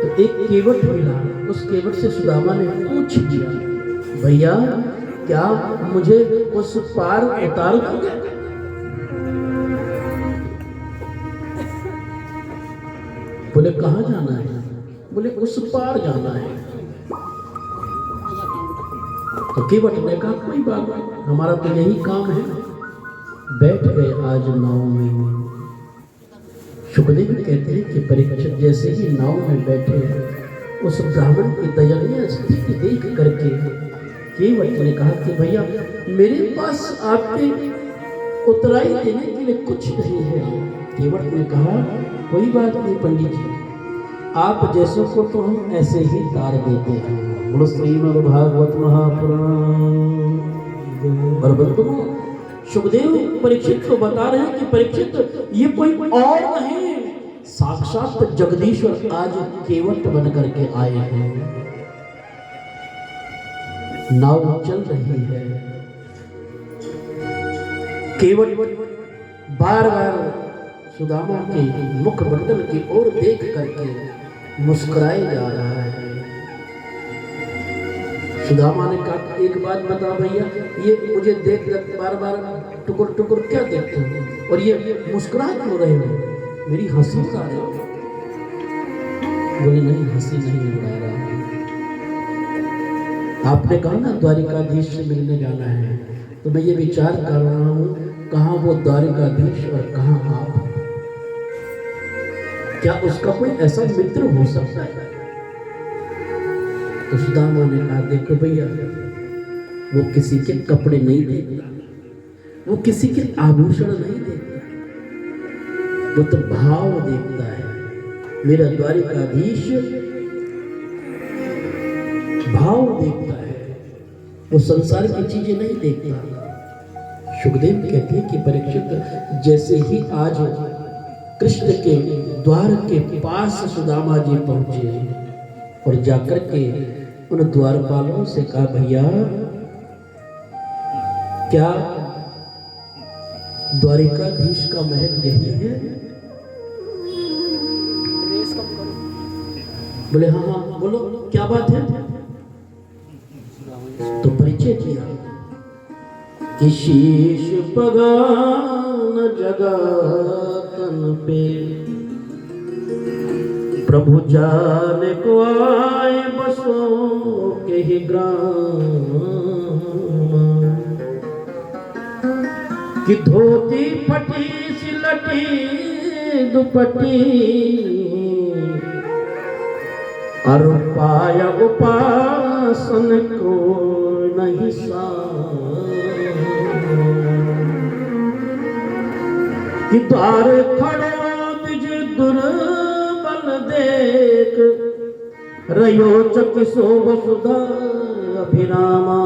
तो एक केवट मिला, उस केवट से सुदामा ने पूछ लिया, भैया क्या मुझे उस पार उतार दोगे? बोले कहाँ जाना है? बोले उस पार जाना है। तो केवट ने कहा कोई बात नहीं, हमारा तो यही काम है। बैठ गए आज नाव में। सुखदेव कहते हैं कि परीक्षित जैसे ही नाव में बैठे, उस ब्राह्मण की दयनीय स्थिति देख करके केवट ने कहा कि भैया मेरे पास आपके उतराई देने के लिए कुछ नहीं है। केवट ने कहा कोई बात नहीं पंडित जी, आप जैसों को तो हम ऐसे ही तार देते हैं। बोलो श्रीमद् भागवत महापुराण। और बंधुओं, सुखदेव परीक्षित को बता रहे हैं कि परीक्षित ये कोई और नहीं, साक्षात जगदीश्वर आज केवट बन करके आए हैं। नाव चल रही है, केवट बार बार सुदामा के मुख मंडल की ओर देख करके मुस्कुराए जा रहा है। सुदामा ने कहा एक बात बता भैया, ये मुझे देख कर बार बार टुकुर टुकुर क्या देखते हो और ये मुस्कुरा क्यों रहे हो? मेरी हंसी उड़ा रहे हो? बोले नहीं, हंसी नहीं उड़ा रहा। आपने कहा ना द्वारिकाधीश से मिलने जाना है, तो मैं ये विचार कर रहा हूँ कहाँ वो द्वारिकाधीश और कहाँ आप। क्या उसका कोई ऐसा मित्र हो सकता है? तो सुदामा ने कहा देखो भैया, वो किसी के कपड़े नहीं देखता, वो किसी के आभूषण नहीं देखता, वो तो भाव देखता है। मेरा द्वारिकाधीश भाव देखता है, वो संसार की चीजें नहीं देखता। सुखदेव कहते हैं कि परीक्षित जैसे ही आज कृष्ण के द्वार के पास सुदामा जी पहुंचे और जाकर के उन द्वारपालों से कहा भैया क्या द्वारिकाधीश का महल यही है? बोले हाँ हाँ, बोलो क्या बात है? तो परिचय किया कि शीश पगान जगा तन पे, प्रभु जाने को आए बसों के ही ग्राम कि धोती फटी सिलटी दुपट्टी और पाया उपासन को नहीं कि द्वार खड़ो निज दुर्बल देख रयोचक सो वसुधा अभिरामा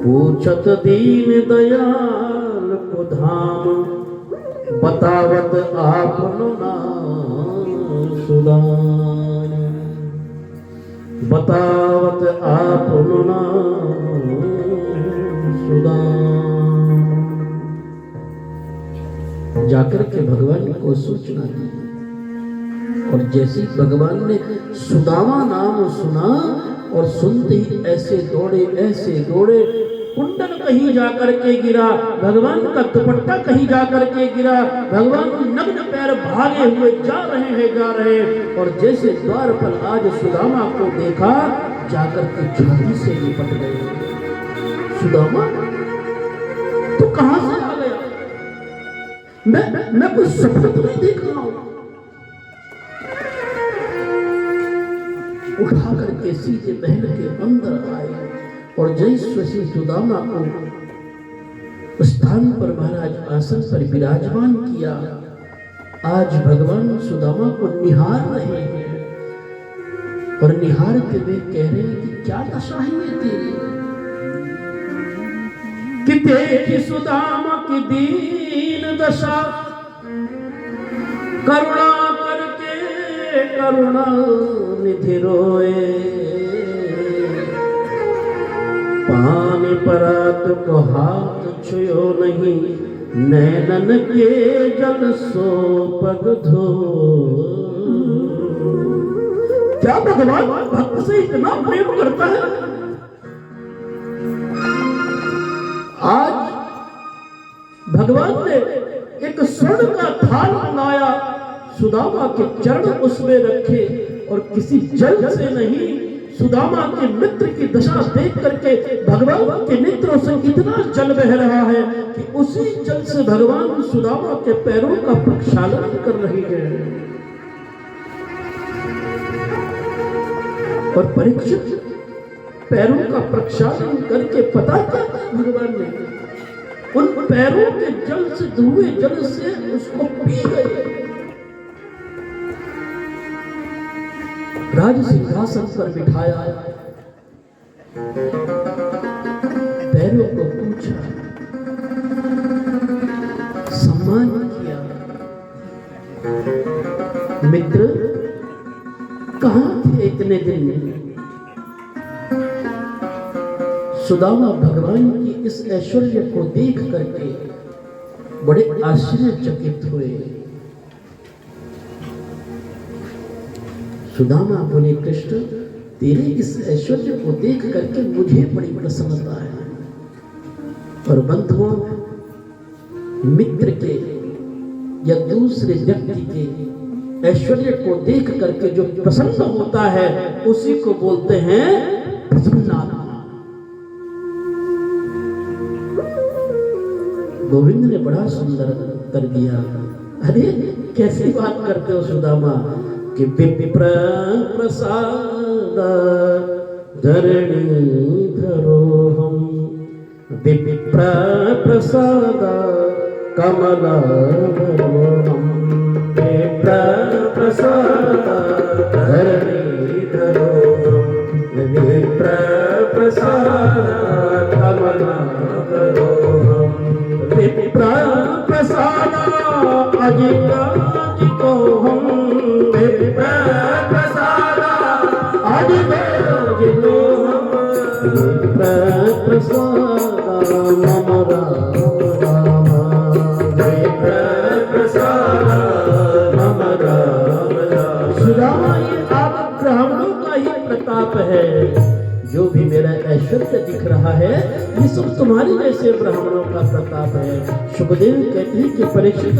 पूछत दीन दयाल को धाम बतावत आपनो नाम सुदान बतावत आपनो नाम सुदान। जाकर के भगवान को सूचना दी और जैसे भगवान ने सुदामा नाम सुना और सुनते ही ऐसे दौड़े कुंडल कहीं जाकर के गिरा, भगवान का दुपट्टा कहीं जाकर के गिरा, भगवान नग्न पैर भागे हुए जा रहे और जैसे द्वार पर आज सुदामा को देखा जाकर के छाती से लिपट गए। सुदामा तू कहां से आ गया? मैं कोई सपना तो नहीं देख रहा हूं। उठा करके सीधे महल के अंदर आए और जैसे सुदामा को स्थान पर महाराज आसन पर विराजमान किया। आज भगवान सुदामा को निहार रहे हैं और निहारते हुए कह रहे हैं कि क्या दशा है तेरी कि देखी सुदामा की दीन दशा करुणा करके करुणा निधि रोए पानी परात को हाथ छुयो नहीं नैनन के जल सो पग धो। क्या भगवान भक्त से इतना प्रेम करता है? आज भगवान ने एक स्वर्ण का थाल बनाया, सुदामा के चरण उसमें रखे और किसी जल से नहीं, सुदामा के मित्र की दशा देख करके भगवान के नेत्रों से इतना जल बह रहा है कि उसी जल से भगवान सुदामा के पैरों का प्रक्षालन कर रही है। और परीक्षित पैरों का प्रक्षालन करके पता क्या भगवान ने उन पैरों के जल से धुए जल से उसको पी गए। राज सिंहासन पर बिठाया, पैरों को पूछा, सम्मान किया। मित्र कहां थे इतने दिन? सुदामा भगवान की इस ऐश्वर्य को देख करके बड़े आश्चर्यचकित हुए। सुदामा बोले, कृष्ण तेरे इस ऐश्वर्य को देख करके मुझे बड़ी प्रसन्नता है। और बंधुओं, मित्र के या दूसरे व्यक्ति के ऐश्वर्य को देख करके जो प्रसन्न होता है उसी को बोलते हैं प्रसन्नात्मा। गोविंद ने बड़ा सुंदर कर दिया। अरे कैसी बात करते हो सुदामा कि विप्र प्रसाद धरणी धरो हम, विप्र प्रसाद कमला धरो हम, विप्र प्रसाद धरणी धरो हम, विप्र प्रसाद कमला धरो हम, विप्र प्रसाद अजित को हम, विप्र प्रसाद अजित को हम, विप्र प्रसाद मम राम राम, विप्र प्रसाद मम राम राम। सुदामा, ये आप ब्राह्मणों का ही प्रताप है। जो भी मेरा ऐश्वर्य दिख रहा है ये सब तुम्हारे जैसे ब्राह्मणों का प्रताप है। सुखदेव कहते हैं कि परीक्षित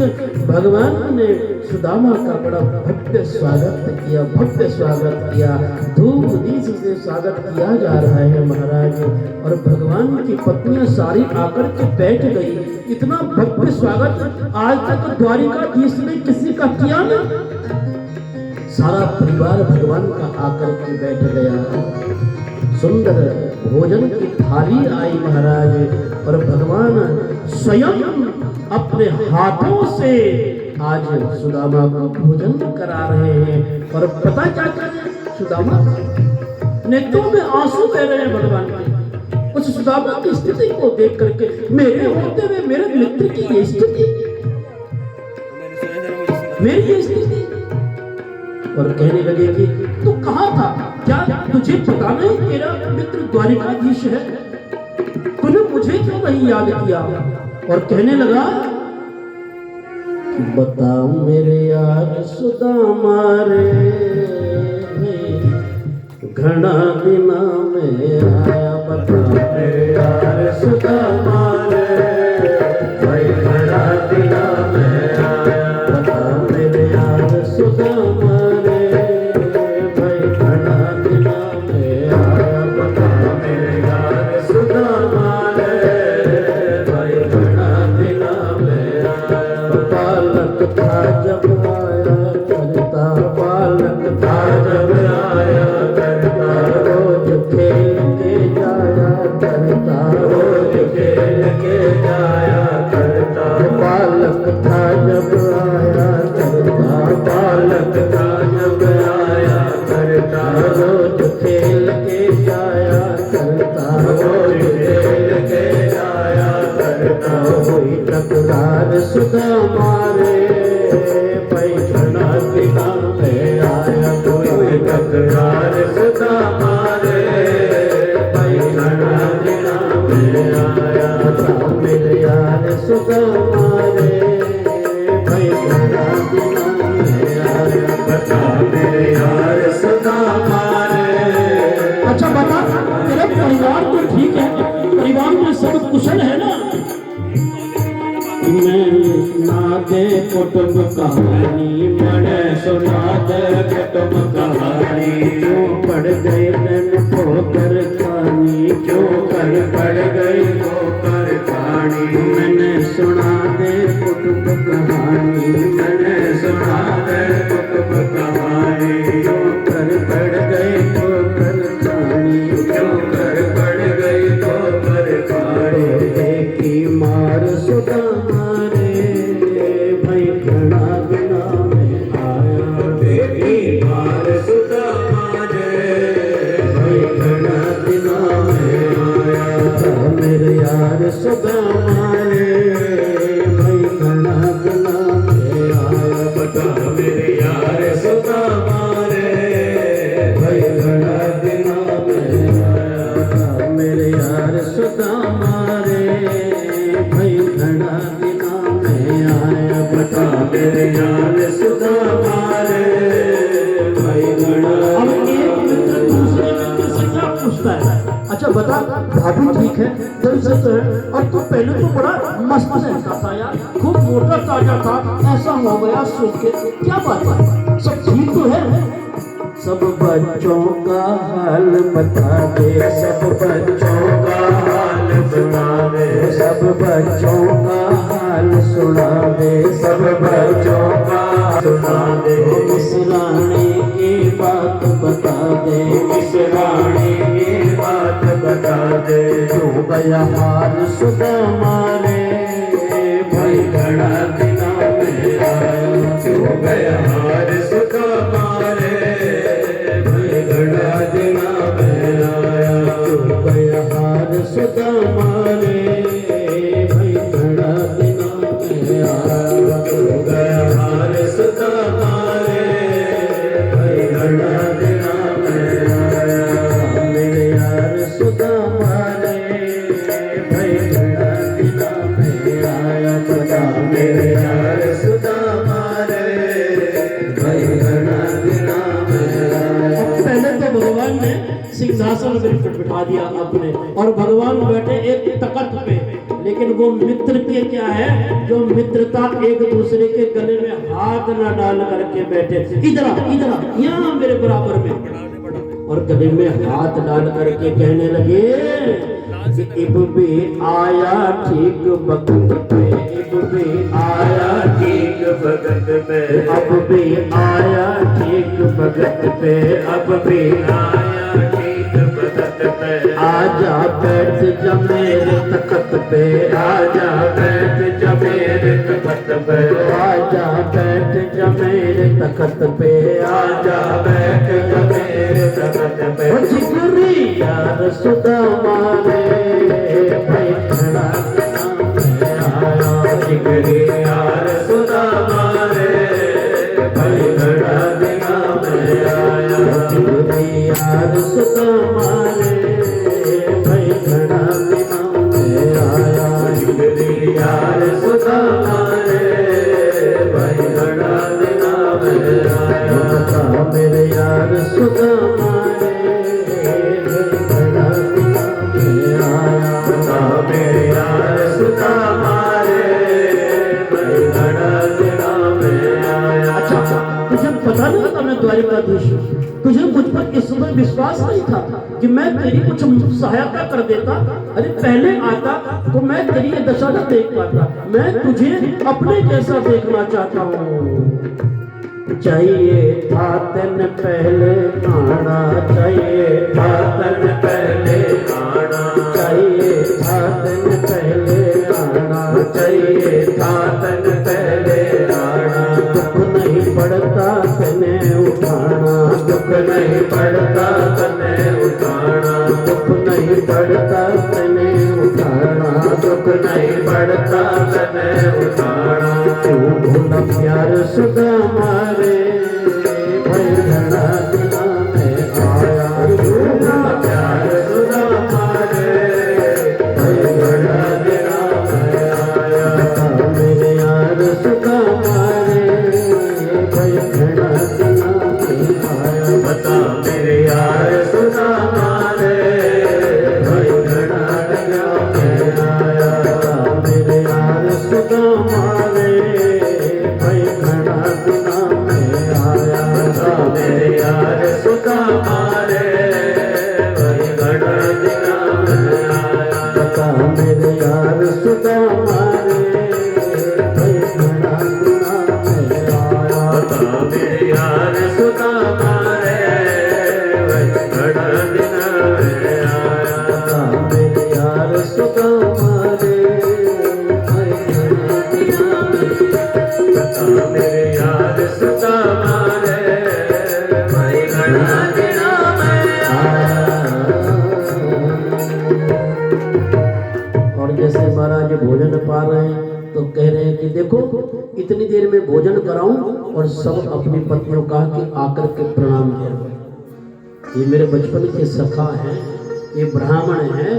भगवान ने सुदामा का बड़ा भव्य स्वागत किया, भव्य स्वागत किया, धूप दीप से स्वागत किया जा रहा है महाराज। और भगवान की पत्नियां सारी आकर के बैठ गई। इतना भव्य स्वागत आज तक द्वारिकाधीश ने किसी का किया ना। सारा परिवार भगवान का आकर के बैठ गया। सुंदर भोजन की थाली आई महाराज, और भगवान स्वयं अपने हाथों से आज सुदामा को भोजन करा रहे हैं। और पता क्या कर रहे हैं, सुदामा नेत्रों में आंसू बह रहे हैं भगवान के। उस सुदामा की स्थिति को देख करके मेरे होते हुए मेरे मित्र की ये स्थिति, मेरी ये स्थिति। और कहने लगे कि तू कहाँ था, क्या तुझे पता नहीं तेरा मित्र द्वारिकाधीश है, तूने मुझे क्यों नहीं याद किया। और कहने लगा बताओ मेरे यार सुदामा रे, घना दिना में आया। बताओ मेरे यार सुदामा रे, भाई घना दिना में आया। बताओ मेरे यार सुदामा सुदामा रे, पैठना दिना में आया। कोई टकरार सुदामा रे, पैठना दिना में आया। बताओ मेरे यार सुदामा रे, पैठना दिना में आया। बताओ मेरे यार सुदामा रे। अच्छा बता, तेरा परिवार तो ठीक है, परिवार में सब कुशल है ना। मैं सुना दे कुटुंब कहानी, मैंने सुना दे कुटुंब कहानी। क्यों पड़ गई मैंने ठोकर खानी, क्यों कर पड़ गई ठोकर खानी। मैंने सुना दे कुटुंब कहानी, मैंने सुना दे कुटुंब कहानी। क्यों कर पड़ गई ठोकर खानी, क्यों कर पड़ गई ठोकर खानी। की मार सुदामा सुदामा रे, भाई घना दिना में आया। बता मेरे यार सुदामा रे, भाई घना दिना में आया। बता मेरे यार सुदामा रे, भाई घना दिना में आया। बता मेरे यार सुदामा रे, भाई घना। अब एक मित्र दूसरे मित्र से क्या पूछता है, अच्छा बता भाभी ठीक है, दिल से तो है, और तू पहले तो बड़ा मस्त रहता था यार, खूब मोटा ताजा था, ऐसा हो गया सुन के, क्या बात है, सब ठीक तो है। सब बच्चों का हाल बता दे, सब बच्चों का हाल सुना दे, सब बच्चों का हाल सुना दे, सब बच्चों का सुना दे। किस रानी की बात बता दे, किस रानी की बात बता दे। क्यों गया हाल सुदामा रे, भाई घना दिना में आया। क्यों गया हाल सुदामा रे, भाई घना दिना में आया। क्यों गया हाल सुदामा रे, भाई घना दिना में आया। क्यों गया हाल सुदामा रे, भाई घना दिना में आया। मेरे यार सुदामा रे, भाई घना दिना में आया। बता मेरे यार सुदामा रे, भाई घना दिना में आया। पहले तो भगवान ने सिंहासन पर बिठा दिया अपने, और भगवान बैठे एक तख्त पे। लेकिन वो मित्र के क्या है, जो मित्रता एक दूसरे के गले में हाथ न डाल करके बैठे, इधर यहाँ मेरे बराबर में, और गले में हाथ डाल करके कहने लगे इब भी आया ठीक वक्त पे, इब भी आया ठीक वक्त पे, अब भी आया ठीक वक्त पे, अब भी आया ठीक वक्त पे। आजा बैठ जा मेरे तख्त पे, आजा बैठ जा मेरे तख्त पे, आजा बैठ जा मेरे तख्त पे, आजा बैठ जा मेरे तख्त पे। जिगरी यार सुदामा रे भाई खड़ा आया, जिगरी यार सुदामा रे भाई खड़ा दिना में आया, जिगरी यार सुदामा रे भाई खड़ा दिना में आया, जिगरी यार सुदामा रे भाई खड़ा दिना में आया। बता मेरे यार सुदामा रे भाई खड़ा दिना में आया, बता मेरे यार सुदामा रे भाई खड़ा दिना में आया। अच्छा, तुझे पता नहीं था मैं द्वारिकाधीश हूँ, तुझे मुझ पर इस समय विश्वास नहीं था कि मैं तेरी कुछ सहायता कर देता। अरे पहले आता तो मैं तेरी ये दशा न देख पाता, मैं तुझे अपने जैसा देखना चाहता हूँ। चाहिए था तन पहले आना, चाहिए था तन पहले आना, चाहिए था तन पहले आना, चाहिए था तन पहले आना। दुख नहीं पड़ता तने उठाना, दुख नहीं पड़ता तने उठाना, दुख नहीं पड़ता तने उठाना, दुख नहीं पड़ता तने उठाना। क्यों भूला प्यार सुदामा रे भाई खड़ा दिना में आया, भूला प्यार सुदामा रे भाई खड़ा दिना में आया। बता मेरे यार सुदामा रे भाई खड़ा दिना में आया, बता मेरे यार सुदामा रे भाई खड़ा दिना में आया, बता मेरे यार सुदामा रे भाई खड़ा दिना में आया, बता मेरे यार सुदामा रे भाई खड़ा दिना में आया, बता मेरे यार सुदामा रे भाई खड़ा दिना में आया, बता मेरे यार सुदामा रे भाई खड़ा दिना में आया, बता मेरे यार सुदामा रे भाई खड़ा दिना में आया, बता मेरे यार सुदामा रे भाई खड़ा दिना में आया। और जैसे महाराज भोजन पा रहे हैं तो कह रहे हैं कि देखो इतनी देर में भोजन कराऊं, और सब अपनी पत्नियों कहा कि आकर के प्रणाम करो। ये मेरे बचपन के सखा हैं, ये ब्राह्मण हैं,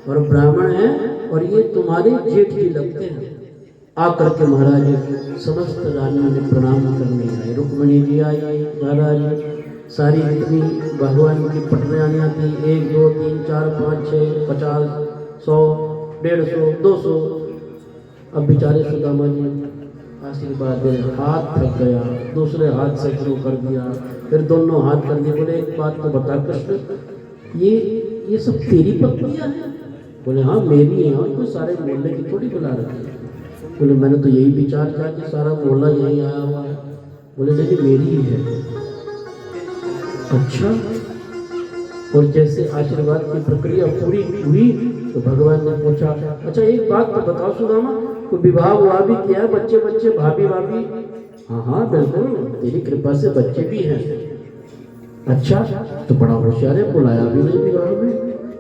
और ब्राह्मण हैं और ये तुम्हारे जेठ जी लगते हैं। आकर के महाराज समस्त रानियों ने प्रणाम करने आए। रुक्मिणी जी आई, महाराज सारी इतनी भगवान की पटरानियाँ थी, 1 2 3 4 5 6 50 100 150 200। अब बेचारे सुदामा जी आशीर्वाद दे, हाथ थक गया, दूसरे हाथ से शुरू कर दिया, फिर दोनों हाथ कर दिए। बोले एक बात तो बता कृष्ण, ये सब तेरी पत्नियां हैं? बोले हाँ मेरी हैं, और कोई सारे मोहल्ले की थोड़ी बुला रखी है। बोले मैंने तो यही विचार किया कि सारा मोहल्ला यहीं आया हुआ है। बोले नहीं मेरी ही है। अच्छा, और जैसे आशीर्वाद की प्रक्रिया पूरी हुई तो भगवान ने पूछा अच्छा एक बात तो बताओ सुदामा, कोई विवाह हुआ भी किया है, बच्चे बच्चे भाभी भाभी? हाँ हाँ बिल्कुल, तेरी कृपा से बच्चे भी हैं। अच्छा तो बड़ा होशियार है, बुलाया भी नहीं विवाह में।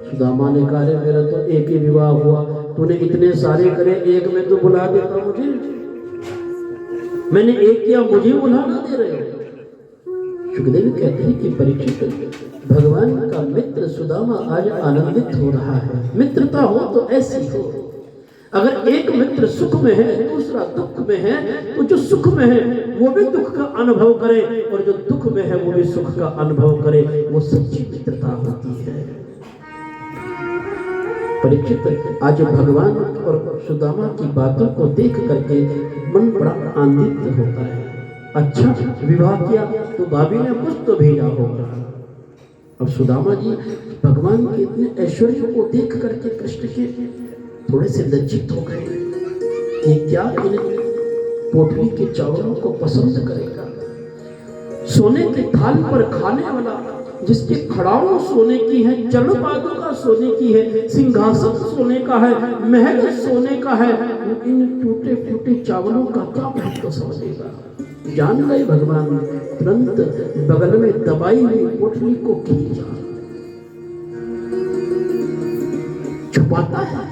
सुदामा ने कहा मेरा तो एक ही विवाह हुआ, तूने इतने सारे करे, एक में तो बुला देता मुझे। मैंने एक किया, मुझे बुला ना दे रहे हो। सुखदेव कहते हैं कि परीक्षित भगवान का मित्र सुदामा आज आनंदित हो रहा है। मित्रता हो तो ऐसी हो, अगर एक मित्र सुख में है दूसरा दुख में है, तो जो सुख में है वो भी दुख का अनुभव करे और जो दुख में है वो भी सुख का अनुभव करे, वो सच्ची मित्रता होती है। परीक्षित, आज भगवान और सुदामा की बातों को देख करके मन बड़ा आनंदित होता है। अच्छा, विवाह किया तो भाभी ने कुछ तो भेजा होगा। अब सुदामा जी भगवान के इतने ऐश्वर्य को देख करके कृष्ण के थोड़े से लज्जित हो गए। ये क्या इन पोटली के चावलों को पसंद करेगा? सोने के थाल पर खाने वाला, जिसके खड़ाऊ सोने की है, चरण पादुका सोने की है, सिंहासन सोने का है, महल सोने का है, इन टूटे फूटे चावलों का क्या महत्व समझेगा? जान गए भगवान, तुरंत बगल में दबाई हुई पोटली को खींचा, छुपाता है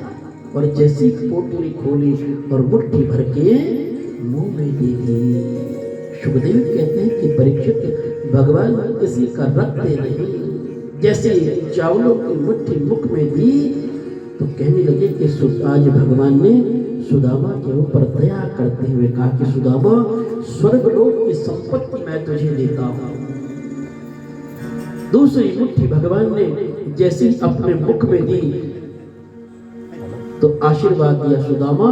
और जैसी पोटली खोली और मुट्ठी भर के मुंह में दे दी। सुखदेव कहते हैं कि परीक्षित, भगवान किसी का रखते नहीं। जैसे चावलों की मुट्ठी मुख में दी तो कहने लगे कि आज भगवान ने सुदामा के ऊपर दया करते हुए कहा कि सुदामा, स्वर्गलोक की संपत्ति मैं तुझे देता हूं। दूसरी मुट्ठी भगवान ने जैसे अपने मुख में दी तो आशीर्वाद दिया, सुदामा,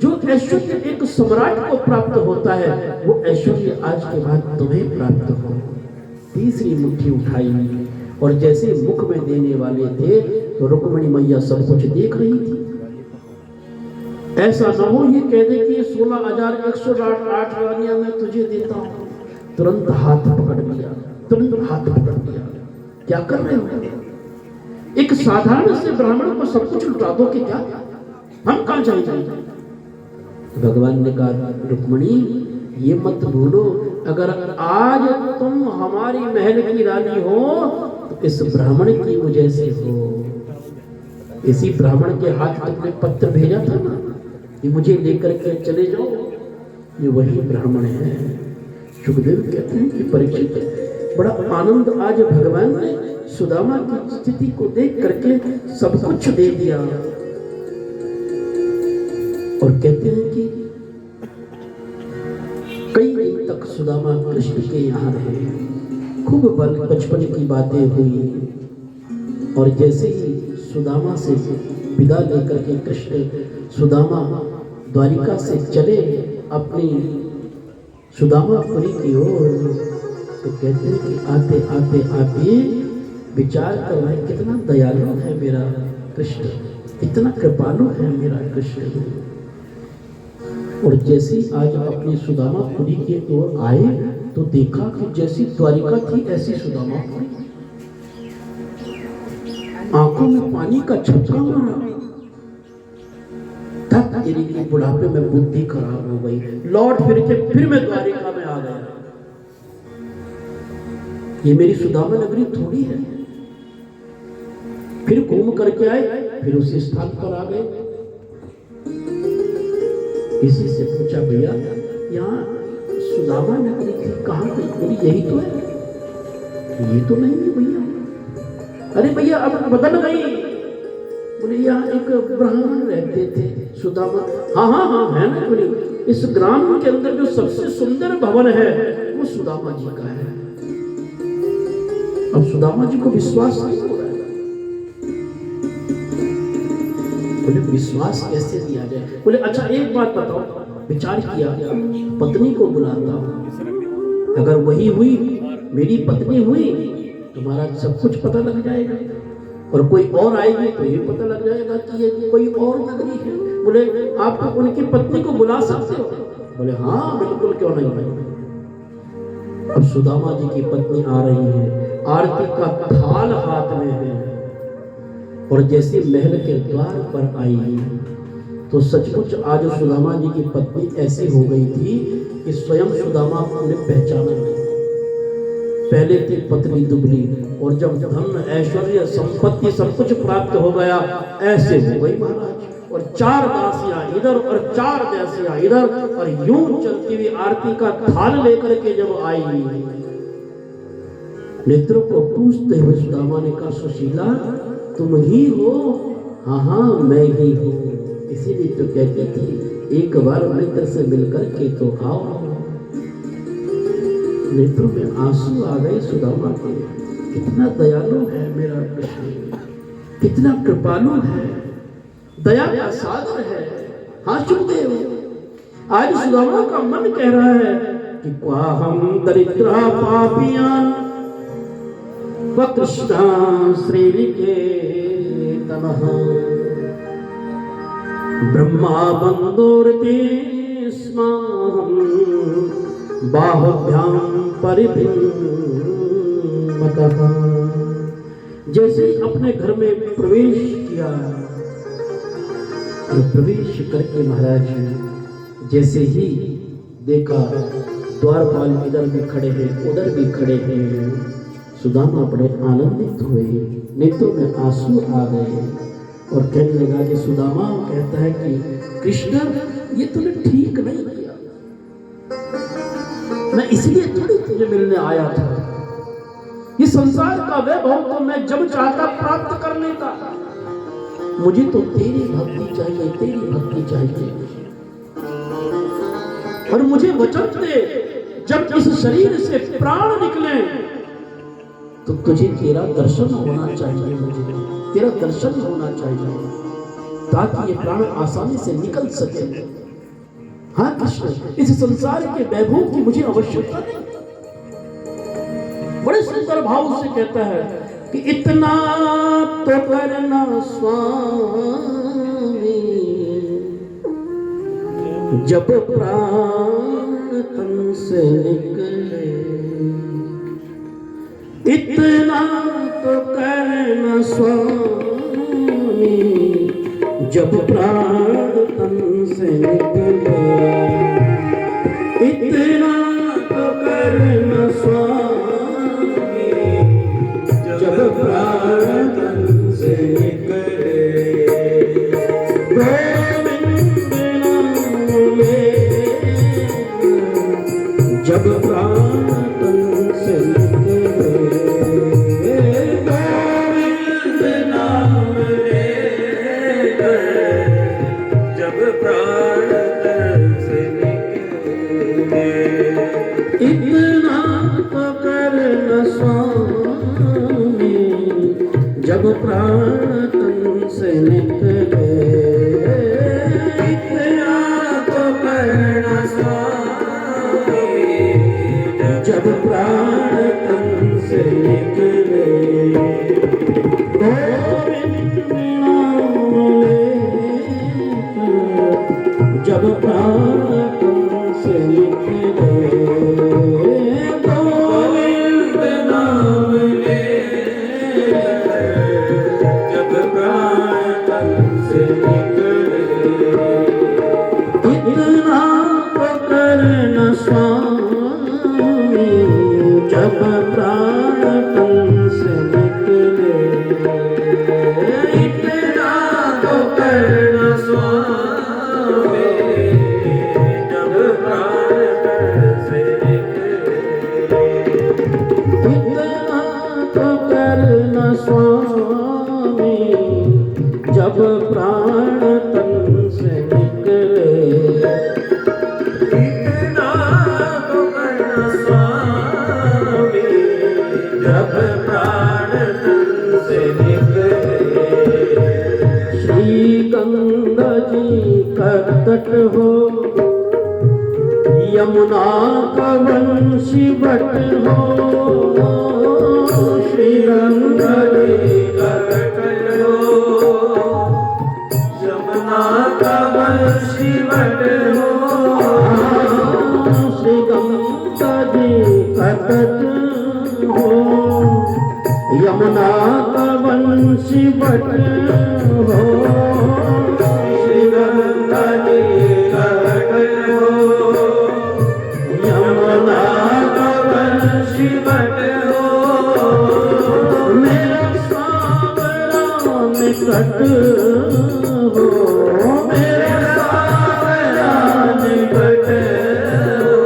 जो ऐश्वर्य एक सम्राट को प्राप्त होता है वो ऐश्वर्य आज के बाद तुम्हें प्राप्त हो। तीसरी मुट्ठी उठाई और जैसे मुख में देने वाले थे तो रुक्मिणी मैया सब कुछ देख रही थी। ऐसा न हो ये कह दे कि 16,108 रानियां मैं तुझे देता हूं। तुरंत हाथ पकड़ लिया, तुरंत हाथ पकड़ लिया। क्या कर रहे हो? एक साधारण से ब्राह्मण को सब कुछ लुटा दो कि क्या? हम कहां जाएंगे? भगवान ने कहा, रुक्मिणी ये मत भूलो, अगर आज तुम हमारी महल की रानी हो तो इस ब्राह्मण की वजह से हो। इसी ब्राह्मण के हाथ तुमने पत्र भेजा था ना कि मुझे लेकर के चले जाओ, ये वही ब्राह्मण है। सुखदेव कहते हैं कि परीक्षित, बड़ा आनंद आज भगवान ने सुदामा की स्थिति को देख करके सब कुछ दे दिया। और कहते हैं कि कई दिन तक सुदामा कृष्ण के यहाँ रहे। खूब बचपन की बातें हुई और जैसे ही सुदामा से विदा लेकर के कृष्ण सुदामा द्वारिका से चले अपनी सुदामापुरी की ओर, तो कहते हैं कि आते आते आते विचार कर रहे, कितना दयालु है मेरा कृष्ण, इतना कृपालु है मेरा कृष्ण। और जैसे आज अपनी सुदामापुरी की ओर आए तो देखा कि जैसी द्वारिका थी ऐसी सुदामापुरी। आंखों में पानी का छक्का मारा, थक तेरी की बुढ़ापे में बुद्धि खराब हो गई, लौट फिर के फिर मैं द्वारिका में आ गया। ये मेरी सुदामा नगरी थोड़ी है। फिर घूम करके आए, फिर उसी स्थान पर आ गए। किसी से पूछा, भैया यहाँ सुदामा नगरी थी, कहाँ गई? बोली यही तो है। ये तो नहीं है भैया। अरे भैया अब बदल गई। बोले यहाँ एक ब्राह्मण रहते थे सुदामा। हाँ हाँ हाँ है ना। बोली इस ग्राम के अंदर जो सबसे सुंदर भवन है वो सुदामा जी का है। अब सुदामा जी को विश्वास नहीं हो रहा है। बोले विश्वास कैसे दिया जाए? बोले अच्छा एक बात बताओ। विचार किया, पत्नी को बुलाता हूं, अगर वही हुई, मेरी पत्नी हुई, तुम्हारा सब कुछ पता लग जाएगा, और कोई और आएगी तो ये पता लग जाएगा कि ये कोई और नगरी है। बोले आप उनकी पत्नी को बुला सकते हो? बोले हाँ बिल्कुल, क्यों नहीं। अब सुदामा जी की पत्नी आ रही है, आरती का थाल हाथ में है, और जैसे महल के द्वार पर आई तो सचमुच आज सुदामा जी की पत्नी ऐसी हो गई थी कि स्वयं सुदामा उन्हें पहचाना नहीं। पहले थी पत्नी दुबली, और जब धन ऐश्वर्य संपत्ति सब कुछ प्राप्त हो गया ऐसे हो गई महाराज। और 4 दासियां इधर और 4 दासियां इधर, और यूं चलती हुई आरती का थाल लेकर के जब आई, नेत्रों को पूछते हुए सुदामा ने कहा, सुशीला तुम ही हो? हाँ हाँ मैं ही हूँ। इसीलिए तो कहती थी एक बार मित्र से मिलकर के तो आओ। नेत्रों में आंसू आ गए सुदामा के। कितना दयालु है मेरा कृष्ण। कितना कृपालु है, दया का सागर है। हाँ सुखदेव, आज सुदामा का मन कह रहा है कि क्वा हम दरिद्रा पापियां व कृष्णा श्रीनिकेतनः ब्रह्मा बंधोरते स्माहं बाहुभ्यां परिभिन्नतः। जैसे ही अपने घर में प्रवेश किया, प्रवेश करके महाराज जैसे ही देखा द्वारपाल इधर भी खड़े हैं उधर भी खड़े हैं, सुदामा बड़े आनंदित हुए, नेत्रों में आंसू आ गए और कहने लगा कि सुदामा कहता है कि कृष्ण ये तूने ठीक नहीं किया, मैं इसलिए थोड़ी तुझे मिलने आया था। ये संसार का वैभव तो मैं जब चाहता प्राप्त कर लेता, मुझे तो तेरी भक्ति चाहिए, तेरी भक्ति चाहिए। और मुझे वचन दे, जब इस शरीर से प्राण निकले तो तुझे तेरा दर्शन होना चाहिए, मुझे तेरा दर्शन होना चाहिए, ताकि ये प्राण आसानी से निकल सके। हाँ कृष्ण, इस संसार के वैभव की मुझे आवश्यकता नहीं। बड़े सुंदर भाव से कहता है कि इतना तो करना स्वामी, जब प्राण तन से निकले, इतना तो करना स्वामी, जब प्राण तन से निकले, इतना तो करना स्वामी, जब प्राण तन से निकले। जब प्राण तन से निकले, गोविंद नाम लेकर, जब प्राण तन से निकले, इतना तो करना स्वामी, जब प्राण तन से निकले, इतना तो करना स्वामी, जब प्राण तन से निकले। गोविंद नाम लेकर, जब प्राण तन से निकले, गोविंद नाम लेकर, जब प्राण तन से निकले, इतना तो करना स्वामी, जब प्राण तन से निकले, इतना तो करना स्वामी, जब प्राण तन से निकले, इतना तो करना स्वामी, जब प्राण तन से निकले, इतना तो करना स्वामी, जब प्राण तन से निकले। श्री गंगा जी का तट हो, यमुना का वंशी बट हो, श्री गंगा जी का तट हो, यमुना का वंशी बट हो, श्री गंगा जी का तट हो, यमुना का वंशी बट हो, श्री गंगा जी का तट हो, यमुना का वंशी बट हो, मेरा सावरा निकट हो, मेरा सावरा निकट हो,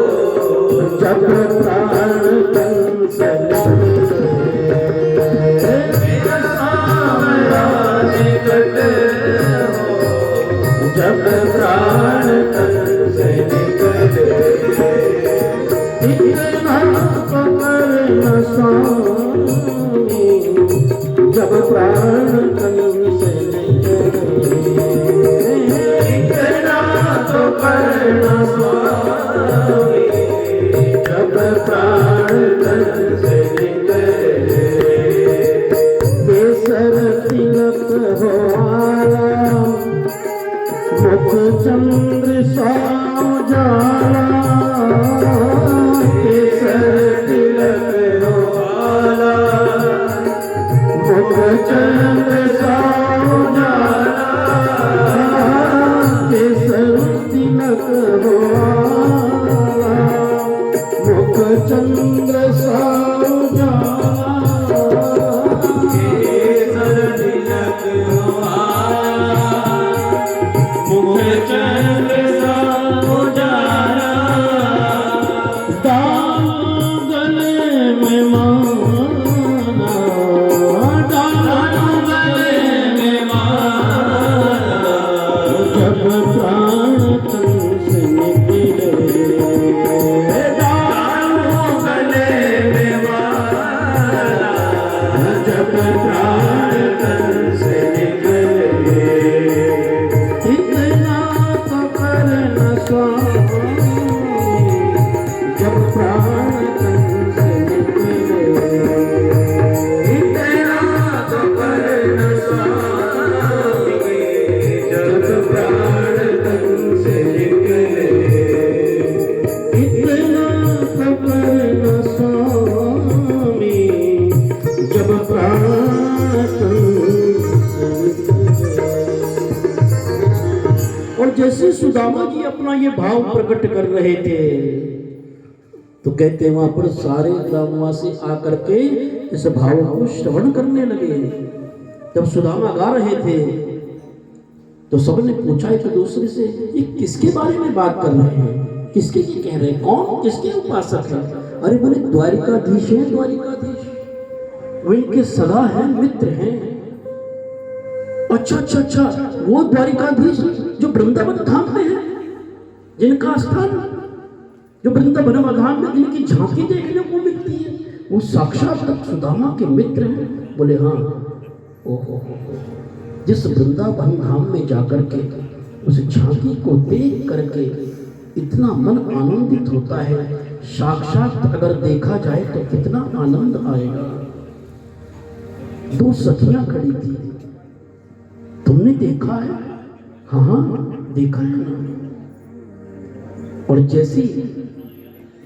जब प्राण तन से निकले, मेरा सावरा निकट हो, जब प्राण तन से निकले, इतना तो करना स्वामी, जब प्राण तन वहां ये भाव प्रकट कर रहे थे। तो कहते वहां पर सारे ग्रामवासी आकर के इस भाव को श्रवण करने लगे। जब सुदामा गा रहे थे तो सबने पूछा एक दूसरे से, ये किसके बारे में बात कर रहे हैं, किसके ये कह रहे हैं, कौन किसके उपासक है? अरे बोले द्वारिकाधीश है, द्वारिकाधीश, वो इनके सगा है, मित्र हैं। अच्छा अच्छा अच्छा, वो द्वारिकाधीश जो वृंदावन धाम में है, जिनका स्थान, जो वृंदावन धाम में जिनकी झांकी देखने को मिलती है, वो साक्षात सुदामा के मित्र हैं। बोले हाँ। ओहो, जिस वृंदावन धाम में जाकर के उस झांकी को देख करके इतना मन आनंदित होता है, साक्षात अगर देखा जाए तो कितना आनंद आएगा। दो सखियां खड़ी थी, तुमने देखा है? हाँ हाँ देखा है ना। और जैसी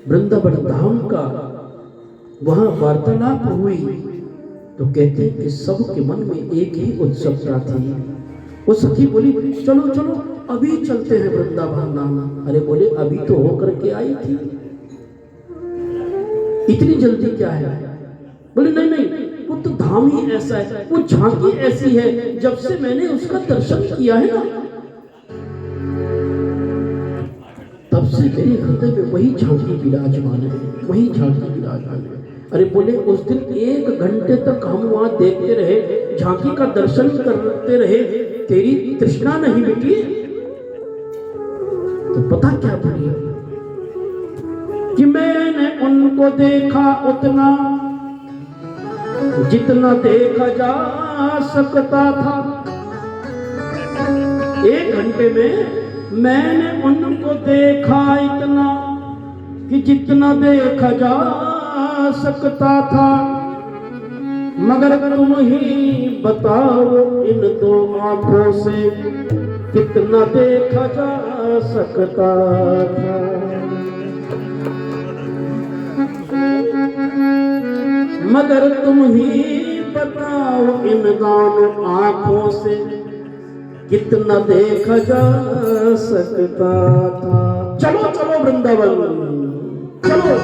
वृंदावन धाम का वहां वार्तालाप हुई तो कहते हैं कि सबके मन में एक ही उत्सुकता थी। वो सखी बोली चलो चलो अभी चलते हैं वृंदावन धाम। अरे बोले अभी तो होकर के आई थी, इतनी जल्दी क्या है? बोले नहीं नहीं, वो तो धाम ही ऐसा है, वो झांकी ऐसी है, जब से मैंने उसका दर्शन किया है ना, तब से मेरे हृदय में वही झांकी विराजमान है, वही झांकी विराजमान है। अरे बोले उस दिन 1 घंटे तक हम वहां देखते रहे, झांकी का दर्शन करते रहे, तेरी तृष्णा नहीं मिटी? तो पता क्या बोली कि मैंने उनको देखा उतना जितना देखा जा सकता था। 1 घंटे में मैंने उनको देखा इतना कि जितना देखा जा सकता था, मगर तुम ही बताओ इन 2 आंखों से कितना देखा जा सकता था। मगर तुम ही बताओ इन दोनों आंखों से कितना देखा जा सकता था। चलो चलो वृंदावन चलो।